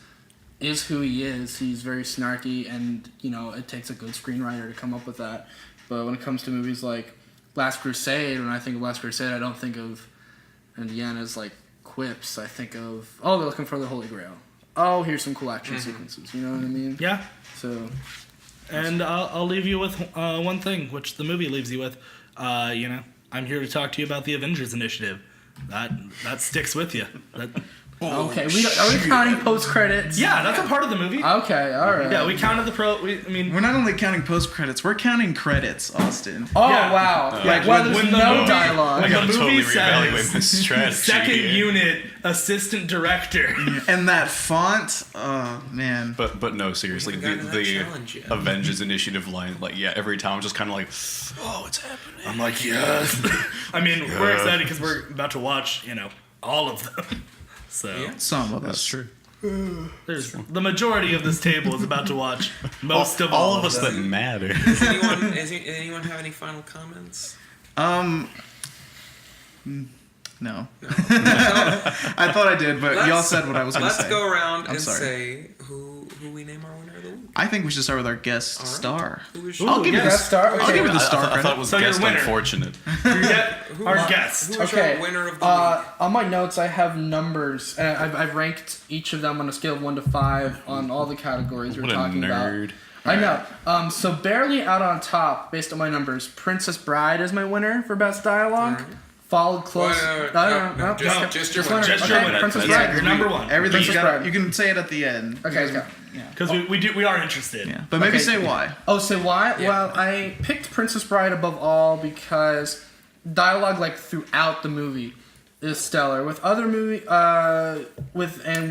who he is. He's very snarky, and it takes a good screenwriter to come up with that. But when it comes to movies like Last Crusade, when I think of Last Crusade, I don't think of Indiana's quips. I think of, oh, they're looking for the Holy Grail. oh, here's some cool action sequences. You know what I mean? Yeah. So, And I'll leave you with one thing, which the movie leaves you with. I'm here to talk to you about the Avengers Initiative. That sticks with you. okay. Are we counting post credits? Yeah, that's a part of the movie. Okay, all right. Yeah, we counted the we're not only counting post credits, we're counting credits, Austin. Oh, Yeah. wow. Like, there's when the no movie- dialogue. when I gotta the movie totally reevaluate my says strategy. second here. unit assistant director. And that font, oh, man. But no, seriously, We haven't gotten to that the challenge yet. Avengers Initiative line, like, yeah, every time I'm just kind of like, oh, it's happening. I'm like, yes. I mean, we're excited because we're about to watch, all of them. So Yeah. Some of That's us. true. there's the majority of this table is about to watch most of all of us them. that matter. Does anyone have any final comments? No. I thought I did, but y'all said what I was going to say. Let's go around I'm and sorry. say who we name our winner of the week. I think we should start with our guest All right. star. Who is I'll give you Guest star? I'll Okay. give you the star I thought it credit. was So you're guest a winner. unfortunate. Our guest. Who is Okay. our winner of the week? On my notes, I have numbers. I've ranked each of them on a scale of 1 to 5 on all the categories we're What a talking nerd. about. I know. So barely out on top, based on my numbers, Princess Bride is my winner for best dialogue. Alright. Followed close. No, just your winner. Just your Okay, winner. Princess That's Bride. your number one. Everything's Princess got. Bride. You can say it at the end. Okay, let's go. Because we are interested. Yeah, but maybe Okay. say why. Oh, say why? Yeah. Well, I picked Princess Bride above all because dialogue throughout the movie is stellar. With other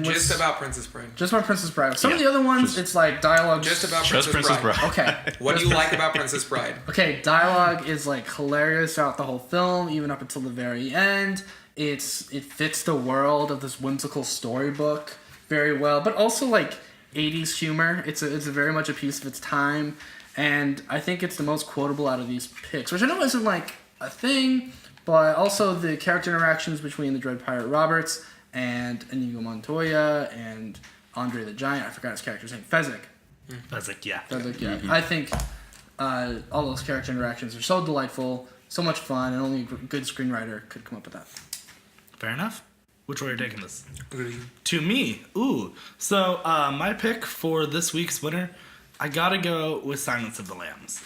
Just about Princess Bride. just about Princess Bride. Some of Yeah, the other ones, just- it's like dialogue. Just about Just Princess Bride. Okay. What do you like about Princess Bride? Okay, dialogue is like hilarious throughout the whole film, even up until the very end. It fits the world of this whimsical storybook very well, but also like 80s humor. It's very much a piece of its time, and I think it's the most quotable out of these picks, which I know isn't like a thing, but also the character interactions between the Dread Pirate Roberts and Inigo Montoya and Andre the Giant. I forgot his character's name. Fezzik. Fezzik, yeah. Fezzik, yeah. I think all those character interactions are so delightful, so much fun, and only a good screenwriter could come up with that. Fair enough. Which way are you taking this? Really? To me, ooh. So my pick for this week's winner, I gotta go with Silence of the Lambs.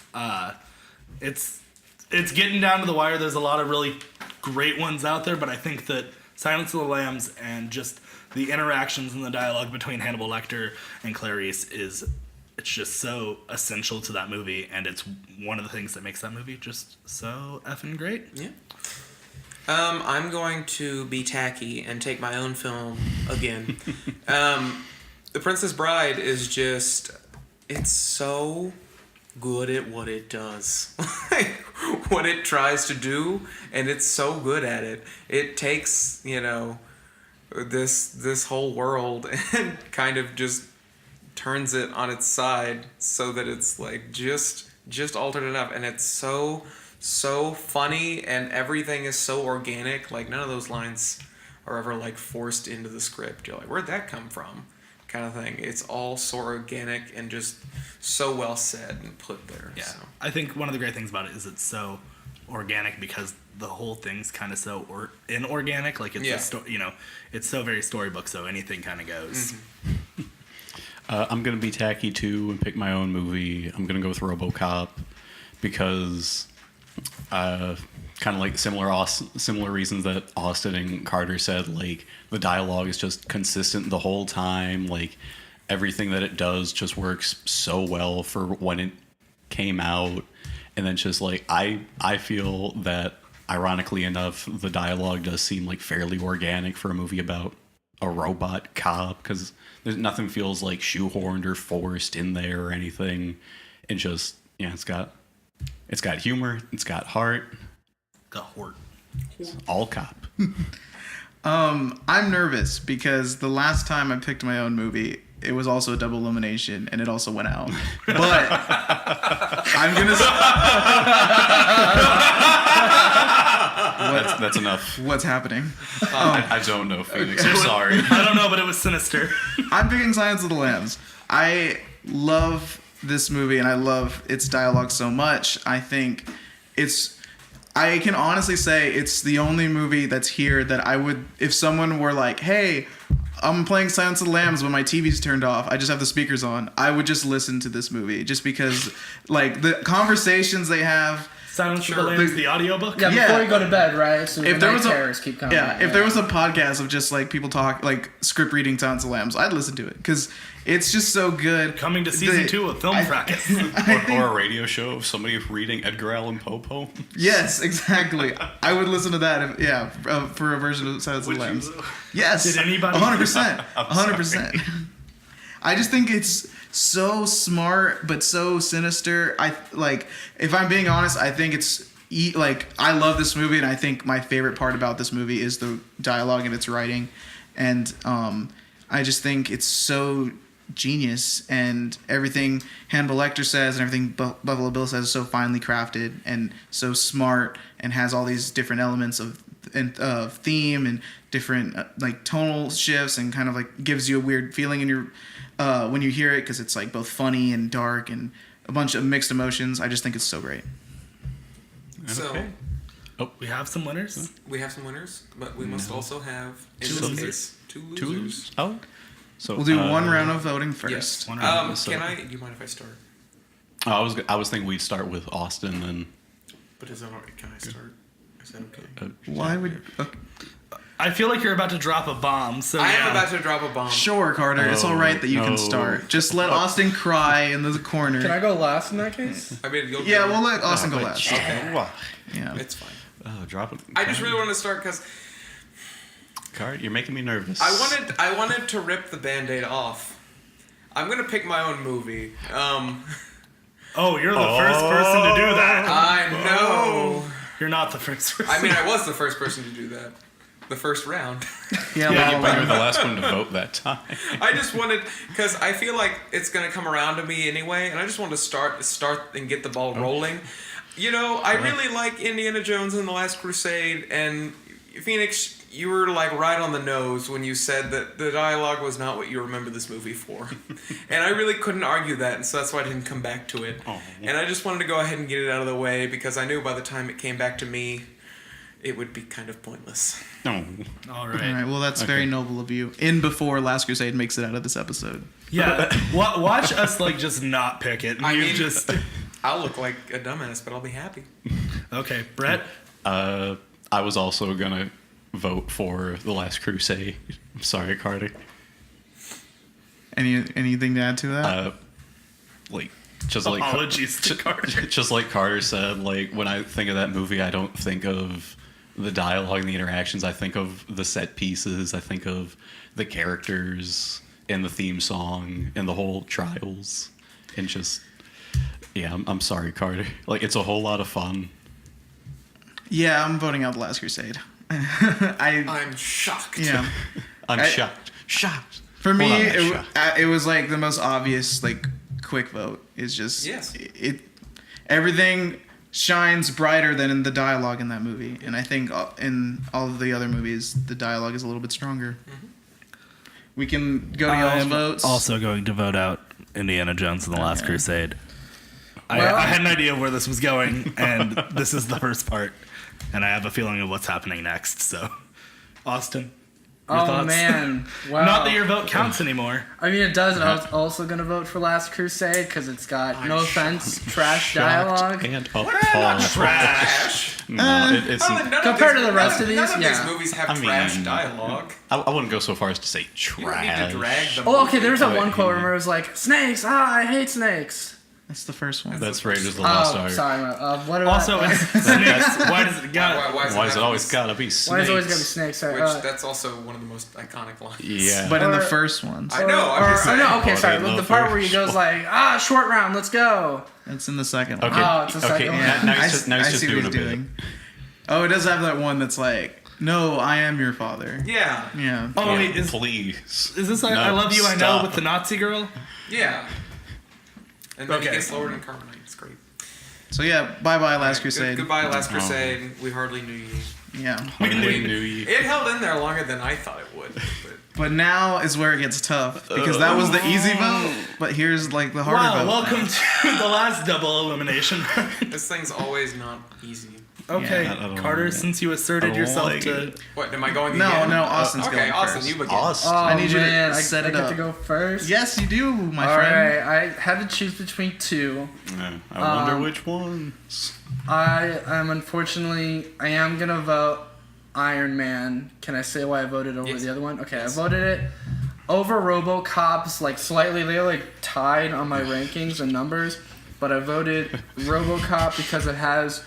It's getting down to the wire. There's a lot of really great ones out there, but I think that Silence of the Lambs and just the interactions and the dialogue between Hannibal Lecter and Clarice it's just so essential to that movie, and it's one of the things that makes that movie just so effing great. Yeah. I'm going to be tacky and take my own film again. The Princess Bride is just, it's so good at what it does. What it tries to do, and it's so good at it. It takes, this whole world and kind of just turns it on its side so that it's like just altered enough, and it's so funny, and everything is so organic. Like, none of those lines are ever like forced into the script. You're like, where'd that come from? Kind of thing. It's all so organic and just so well said and put there. Yeah, So. I think one of the great things about it is it's so organic because the whole thing's kind of so inorganic. Like it's it's so very storybook. So anything kind of goes. Mm-hmm. I'm gonna be tacky too and pick my own movie. I'm gonna go with RoboCop because, kind of like similar reasons that Austin and Carter said. Like, the dialogue is just consistent the whole time. Like, everything that it does just works so well for when it came out. And then just like I feel that, ironically enough, the dialogue does seem like fairly organic for a movie about a robot cop, because there's nothing feels like shoehorned or forced in there or anything. And just, it's got humor, it's got heart, Got Hort. it's all cop. I'm nervous because the last time I picked my own movie, it was also a double elimination, and it also went out. But I'm gonna. That's enough. What's happening? I don't know, Phoenix. I'm sorry. I don't know, but it was sinister. I'm picking Silence of the Lambs. I love this movie, and I love its dialogue so much. I think I can honestly say it's the only movie that's here that I would, if someone were like, hey, I'm playing Silence of the Lambs when my TV's turned off, I just have the speakers on, I would just listen to this movie just because, like, the conversations they have. Silence of the Lambs, the audiobook? Yeah, Yeah. before you go to bed, right? So If the there night was terrors keep coming. Yeah, if there was a podcast of just like people talk, like script reading Silence of the Lambs, I'd listen to it because it's just so good. Coming to season 2 of Film Fracas. Or a radio show of somebody reading Edgar Allan Poe poems. Yes, exactly. I would listen to that. For a version of Silence of the Lambs. Yes. Did anybody? 100%. 100%. I just think it's so smart but so sinister. If I'm being honest, I think it's I love this movie, and I think my favorite part about this movie is the dialogue and its writing, and I just think it's so genius, and everything Hannibal Lecter says and everything Buffalo Bill says is so finely crafted and so smart, and has all these different elements of theme and different like tonal shifts, and kind of like gives you a weird feeling in your when you hear it, because it's like both funny and dark and a bunch of mixed emotions. I just think it's so great. So Okay. We have some winners. we have some winners, but we must also have, in Two this losers. case, two Two losers. losers? Oh. So, We'll do one round of voting first. Yes. One round. Do you mind if I start? I was thinking we'd start with Austin and. But is that all right? Can I start? Is that okay? Why would? Okay. I feel like you're about to drop a bomb, so I yeah. am about to drop a bomb. Sure, Carter. It's all right that you no. can start. Just let Austin cry in the corner. Can I go last in that case? I mean, you'll Yeah, go. we'll let Austin go last. Okay. Yeah. It's fine. Drop it. I just really want to start because Card, you're making me nervous. I wanted to rip the Band-Aid off. I'm gonna pick my own movie. Oh, you're the first person to do that. I know. You're not the first person. I mean, I was the first person to do that. The first round. Yeah, Yeah, well, you were the last one to vote that time. I just wanted, because I feel like it's gonna come around to me anyway, and I just wanted to start and get the ball rolling. You know, I really like Indiana Jones and the Last Crusade, and Phoenix, you were like right on the nose when you said that the dialogue was not what you remember this movie for. And I really couldn't argue that, and so that's why I didn't come back to it. Oh. And I just wanted to go ahead and get it out of the way, because I knew by the time it came back to me, it would be kind of pointless. No. All right. all right. Well, that's very noble of you. In before Last Crusade makes it out of this episode. Yeah. Watch us like just not pick it. I You mean- just I'll look like a dumbass, but I'll be happy. okay, Brett. I was also gonna vote for The Last Crusade. I'm sorry, Carter. Anything to add to that? Like just like Apologies to Carter. just like Carter said, like when I think of that movie, I don't think of the dialogue and the interactions. I think of the set pieces. I think of the characters and the theme song and the whole trials, and just yeah. I'm sorry, Carter. Like it's a whole lot of fun. Yeah, I'm voting out The Last Crusade. I'm shocked. Yeah. I'm I- shocked. For me, Hold on, I'm shocked. it was like the most obvious, like, quick vote. Is just Yes. it everything shines brighter than in the dialogue in that movie, and I think in all of the other movies, the dialogue is a little bit stronger. We can go to y'all's votes. Also going to vote out Indiana Jones and the Last Okay. Crusade. I Well- had an idea of where this was going, and this is the first part, and I have a feeling of what's happening next. So, Austin, your Oh thoughts? man! Wow. Not that your vote counts ananymore. I mean, it does. And I was also gonna vote for Last Crusade because it's got no offense, trash dialogue. And Trash. No, it's Compared to the rest of these, none of yeah. these movies have I mean, trash dialogue. I wouldn't go so far as to say You don't need to trash. drag them. Oh, okay. There's that Oh, one quote yeah. where it was like, "Snakes! Ah, I hate snakes." That's the first one. That's Raiders of the Lost Oh, Ark. sorry. What about? Also, is snakes. Why does it got? Why Why is it always have gotta be snakes? Why is it always gotta be snakes? Sorry. Which that's also one of the most iconic lines. Yeah. But in the Or- first ones, I know. I'm just saying. no, okay, Well, sorry. I didn't The know part if where he they're goes like, short round, let's go. it's in the second one. Okay. Oh, it's the okay. second one. Now I he's just, now he's I just see doing what a he's bit. doing. Oh, it does have that one that's like, "No, I am your father." Yeah. Yeah. Oh Yeah, wait, is please. this like No, I Love You, I Know stop. with the Nazi girl? Yeah. And then Okay. he gets lowered in carbonite. It's great. So yeah, bye bye Last Alright, Crusade. Goodbye, Last Crusade. We hardly knew you. Yeah. Hardly knew you. It held in there longer than I thought it would. But But now is where it gets tough because that was the easy vote. But here's like the harder Wow, vote. welcome to the last double elimination. this thing's always not easy. Okay, Yeah, I don't Carter, like it. since you I asserted don't yourself like to... it. What, am I going No, again? no, Austin's Okay, going Austin, first. you begin. Austin. Oh, I need you to man, set I it get up. to go first? Yes, you do, my All friend. right, I had to choose between two. Yeah, I wonder which ones. I am I am gonna vote Iron Man. Can I say why I voted over Yes. the other one? Okay, Yes. I voted it over RoboCop's, like slightly. They're like tied on my rankings and numbers, but I voted RoboCop because it has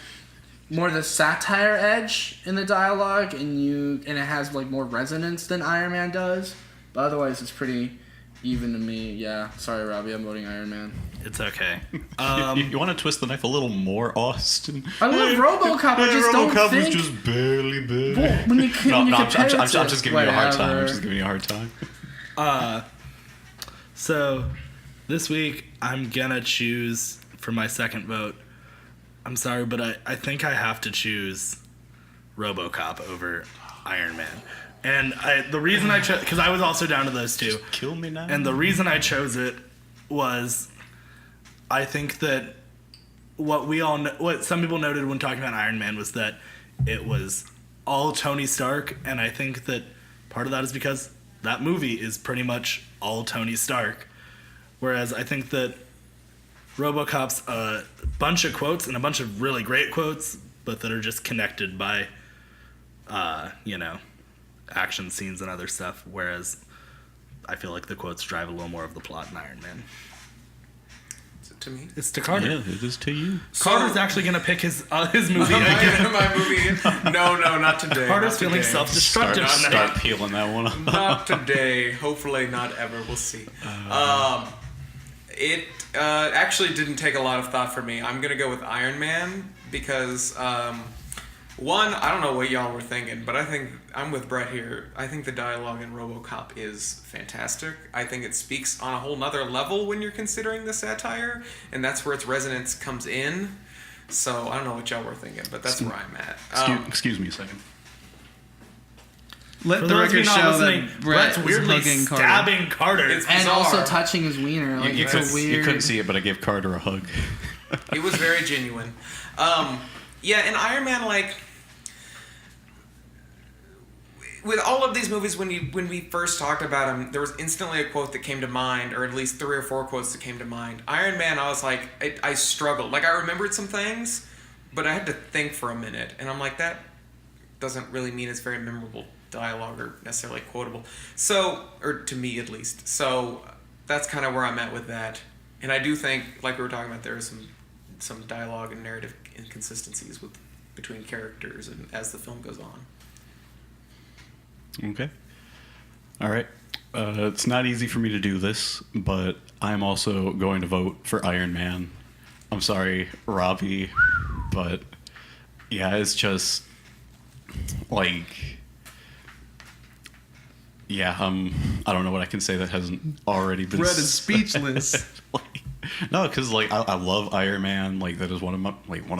more the satire edge in the dialogue, and it has like more resonance than Iron Man does. But otherwise, it's pretty even to me. Yeah, sorry, Robbie, I'm voting Iron Man. It's okay. You want to twist the knife a little more, Austin? I love RoboCop. I just don't RoboCop think. is just barely bad. Well, when you can, No, compare I'm it to just giving you a hard time. I'm whatever. just giving you a hard time. So, this week, I'm gonna choose for my second vote. I'm sorry, but I think I have to choose RoboCop over Iron Man. And the reason I chose... Because I was also down to those two. Kill me now. And the reason I chose it was... I think that what some people noted when talking about Iron Man was that it was all Tony Stark, and I think that part of that is because that movie is pretty much all Tony Stark. Whereas I think that RoboCop's a bunch of quotes and a bunch of really great quotes, but that are just connected by, action scenes and other stuff. Whereas I feel like the quotes drive a little more of the plot in Iron Man. Is it to me? It's to Carter. Yeah, it is to you. Carter's actually gonna pick his movie again. My movie. No, not today. Carter's not feeling today. self-destructive Start tonight. peeling that one off. Not today. Hopefully not ever. We'll see. It actually didn't take a lot of thought for me. I'm going to go with Iron Man because, one, I don't know what y'all were thinking, but I think I'm with Brett here. I think the dialogue in RoboCop is fantastic. I think it speaks on a whole nother level when you're considering the satire, and that's where its resonance comes in. So I don't know what y'all were thinking, but that's where I'm at. Excuse me a second. Let For the those of you record not show listening, that Brett Brett's is weirdly hugging Carter. stabbing Carter. It's And bizarre. also touching his wiener. Like, You, it's couldn't, a weird... you couldn't see it, but I gave Carter a hug. It was very genuine. Yeah, and Iron Man, like, with all of these movies, when we first talked about them, there was instantly a quote that came to mind, or at least 3 or 4 quotes that came to mind. Iron Man, I was like, I struggled. Like, I remembered some things, but I had to think for a minute, and I'm like, that doesn't really mean it's very memorable dialogue or necessarily quotable. So, or to me at least. So that's kind of where I'm at with that. And I do think, like we were talking about, there are some dialogue and narrative inconsistencies between characters and as the film goes on. Okay. All right. It's not easy for me to do this, but I'm also going to vote for Iron Man. I'm sorry, Robbie, but yeah, it's just like, yeah, I don't know what I can say that hasn't already been. Brett is speechless. No, because like I love Iron Man. Like that is one of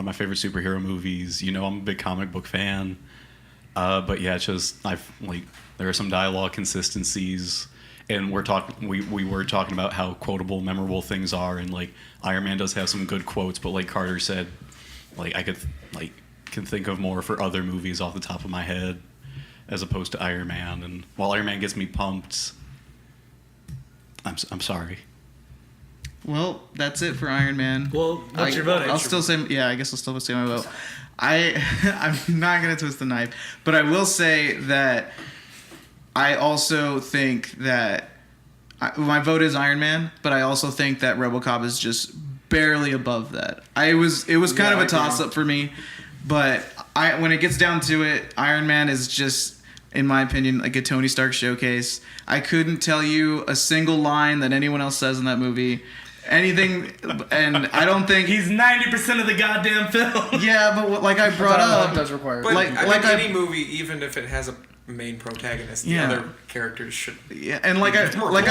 my favorite superhero movies. You know, I'm a big comic book fan. But yeah, it's just there are some dialogue consistencies, and we were talking about how quotable, memorable things are, and like Iron Man does have some good quotes, but like Carter said, like I can think of more for other movies off the top of my head, as opposed to Iron Man. And while Iron Man gets me pumped, I'm sorry. Well, that's it for Iron Man. Well, what's your vote? I'll still say, yeah, I guess I'll still say my vote. I'm not going to twist the knife, but I will say that I also think that my vote is Iron Man, but I also think that RoboCop is just barely above that. It was kind of a toss-up for me, but when it gets down to it, Iron Man is just, in my opinion, like a Tony Stark showcase. I couldn't tell you a single line that anyone else says in that movie. Anything, and I don't think He's 90% of the goddamn film. Yeah, but like I brought Dialogue up, does require... But Like- I like think I- any movie, even if it has a main protagonist, the Yeah. other characters should. yeah, and like I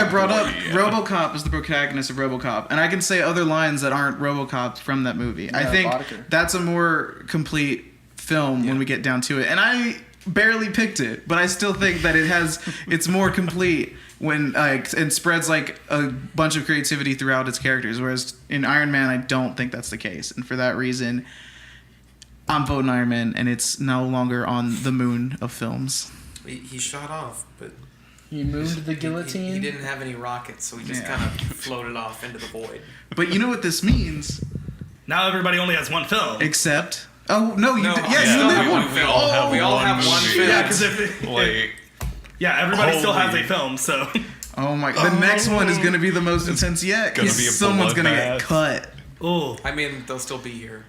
brought up, RoboCop is the protagonist of RoboCop, and I can say other lines that aren't RoboCop from that movie. I think Boddicker. that's a more complete film when we get down to it, and I barely picked it, but I still think that it's more complete when it spreads like a bunch of creativity throughout its characters, whereas in Iron Man I don't think that's the case, and for that reason I'm voting Iron Man, and it's no longer on the moon of films. He shot off, but He moved the guillotine. he didn't have any rockets, so he just kind of floated off into the void. But you know what this means? Now everybody only has one film. Except, oh no, you did, I yes, still you have did one one. film. Oh, We all have one one movie. film. Yeah, because everybody still has a film, so. Oh my! The next one is gonna be the most intense yet. gonna 'Cause be a someone's gonna bloodbath. get cut. Oh. I mean, they'll still be here.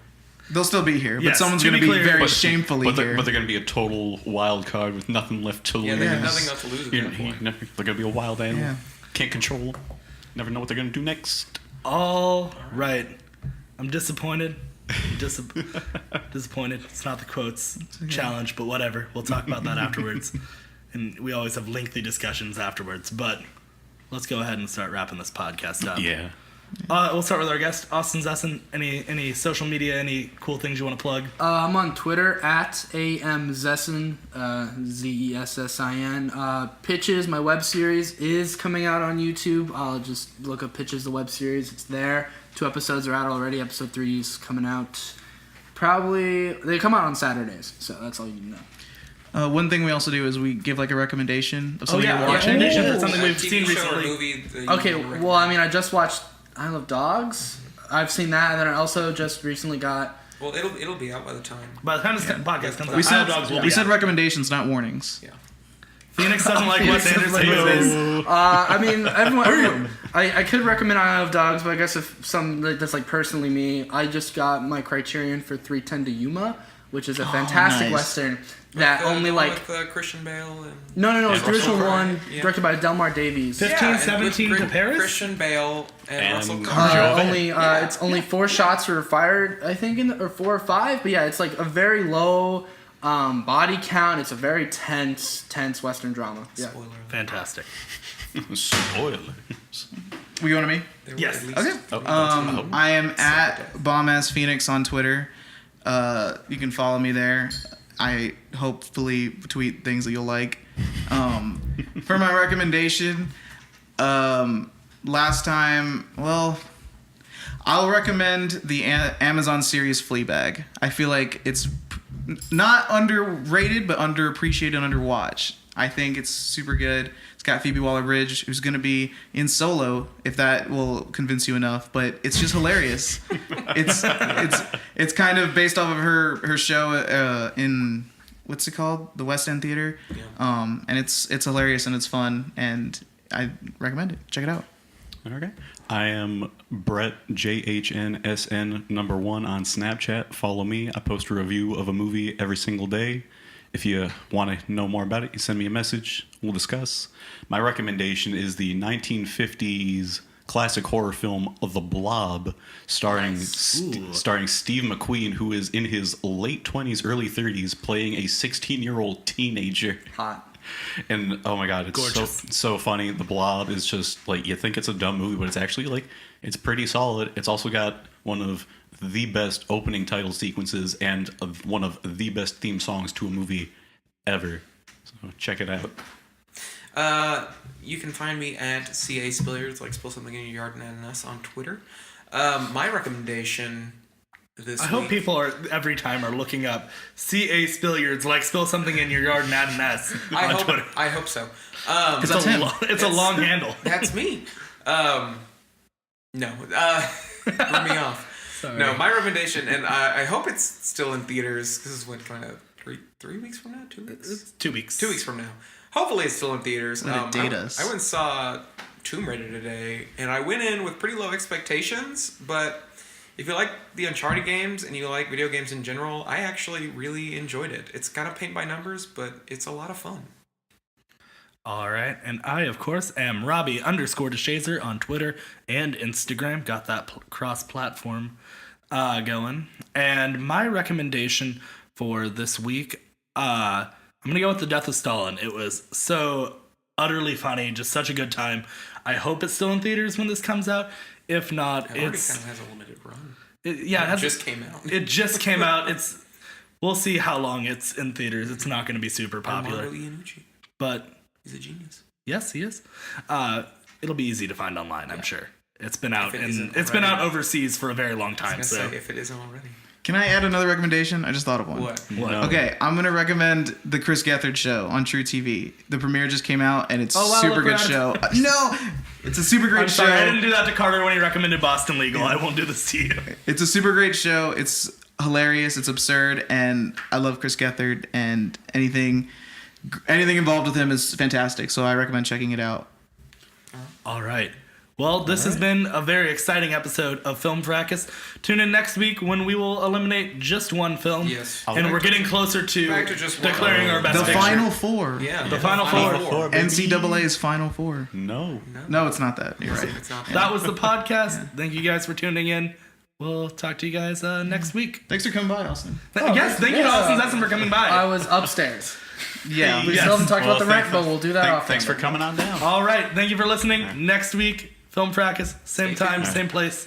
They'll still be here, but Yes, someone's to gonna be be clear, very but- shamefully But here. they're going to be a total wild card with nothing left to lose. Yeah, they have Yes. nothing else to lose at that point. They're going to be a wild animal. Yeah. Can't control. Never know what they're going to do next. All right. I'm disappointed. Disappointed. It's not the quotes challenge, but whatever. We'll talk about that afterwards. And we always have lengthy discussions afterwards. But let's go ahead and start wrapping this podcast up. Yeah. We'll start with our guest, Austin Zessin. Any social media, any cool things you want to plug? I'm on Twitter at @amzessin, Zessin. Pitches, my web series is coming out on YouTube. I'll just look up Pitches, the web series. It's there. 2 episodes are out already. Episode 3 is coming out. Probably they come out on Saturdays, so that's all you need to know. One thing we also do is we give like a recommendation of something yeah, you're watching. recommendation for Ooh. something A we've TV seen show or recently. movie that you Okay, wanna well, I recommend. mean, I just watched I Love Dogs. I've seen that, and then I also just recently got. Well, it'll be out by the time. By the time this podcast comes out, We said, Isle Dogs will we be said out. recommendations, not warnings. Yeah. Phoenix doesn't like Wes Anderson movies. I mean, everyone. I could recommend Isle of Dogs, but I guess if some that's like personally me, I just got my criterion for 310 to Yuma, which is a fantastic nice. western that only like. with Christian Bale and No, it's the And original Russell one Crowe, yeah. directed by Delmar Davies. 15, and 17 with to Paris? Christian Bale and And Russell Joe Crowe. Van. It's only 4 shots were fired, I think, or 4 or 5. But yeah, it's like a very low body count. It's a very tense western drama. Yeah. Spoiler. Fantastic. Spoilers. We going to me? There were Yes. at least- Okay. I am at BombAssPhoenix on Twitter. You can follow me there. I hopefully tweet things that you'll like. For my recommendation, last time, well, I'll recommend the Amazon series Fleabag. I feel like it's not underrated, but underappreciated and underwatched. I think it's super good. It's got Phoebe Waller-Bridge, who's going to be in Solo, if that will convince you enough. But it's just hilarious. It's kind of based off of her show in what's it called, the West End Theater. Yeah. And it's hilarious and it's fun, and I recommend it. Check it out. Okay. I am Brett JHNSN #1 on Snapchat. Follow me. I post a review of a movie every single day. If you want to know more about it, you send me a message. We'll discuss. My recommendation is the 1950s classic horror film The Blob, starring Steve McQueen, who is in his late 20s, early 30s, playing a 16-year-old teenager. Hot. And oh my god, it's Gorgeous. so funny. The Blob is just like, you think it's a dumb movie, but it's actually like, it's pretty solid. It's also got one of the best opening title sequences and one of the best theme songs to a movie ever. So check it out. You can find me at CA Spilliards, like spill something in your yard and add an S on Twitter. My recommendation this I week. hope people are every time are looking up CA Spilliards, like spill something in your yard and add an S on Twitter. I hope so. It's, that's a, him. it's a long handle. That's me. No. Threw me off. Sorry. No, my recommendation, and I hope it's still in theaters, because this is what, kind of 3 weeks from now? 2 weeks? It's 2 weeks. 2 weeks from now. Hopefully it's still in theaters. Let it date us. I went and saw Tomb Raider today, and I went in with pretty low expectations, but if you like the Uncharted games and you like video games in general, I actually really enjoyed it. It's kind of paint by numbers, but it's a lot of fun. All right, and I, of course, am Robbie_DeShazer on Twitter and Instagram. Got that cross-platform going. And my recommendation for this week, I'm going to go with The Death of Stalin. It was so utterly funny, just such a good time. I hope it's still in theaters when this comes out. If not, It already it's... kind of has a limited run. It Just came out. It just came out. We'll see how long it's in theaters. It's not going to be super popular. Armando Iannucci. But... He's a genius. Yes, he is. It'll be easy to find online, I'm sure. It's been out If it isn't it's been out already. overseas for a very long I time. was So going to say, if it isn't already. Can I add another recommendation? I just thought of one. What? No. Okay, I'm gonna recommend the Chris Gethard show on True TV. The premiere just came out, and it's Oh, wow, super look good what I- show. No, it's a super great I'm sorry, I show. didn't do that to Carter when he recommended Boston Legal. I won't do this to you. It's a super great show. It's hilarious. It's absurd, and I love Chris Gethard. And anything involved with him is fantastic. So I recommend checking it out. All right. Well, this has been a very exciting episode of Film Fracas. Tune in next week when we will eliminate just one film. Yes. And we're getting closer to Back to just one. declaring our best The picture. Final Four. Yeah. The Final Four. NCAA's Final Four. No. No, it's not that. You're right. It's not That was the podcast. Thank you guys for tuning in. We'll talk to you guys next week. Thanks for coming by, Austin. Yes, thank you to Austin Zessin for coming by. I was upstairs. Yeah. We Yes. still haven't talked about the Well, rent, but we'll do that off. Thanks for coming on down. All right. Thank you for listening. Next week, Film Fracas. Same Stay time, tuned. same place.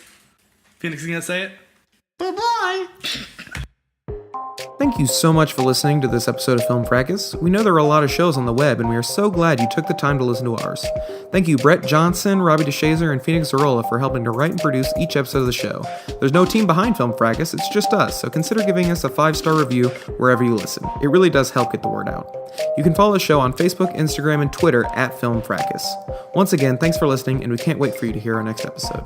Phoenix, you gonna say it? Bye-bye. Thank you so much for listening to this episode of Film Fracas. We know there are a lot of shows on the web, and we are so glad you took the time to listen to ours. Thank you Brett Johnson, Robbie DeShazer, and Phoenix Zarola for helping to write and produce each episode of the show. There's no team behind Film Fracas, it's just us, so consider giving us a 5-star review wherever you listen. It really does help get the word out. You can follow the show on Facebook, Instagram, and Twitter at Film Fracas. Once again, thanks for listening, and we can't wait for you to hear our next episode.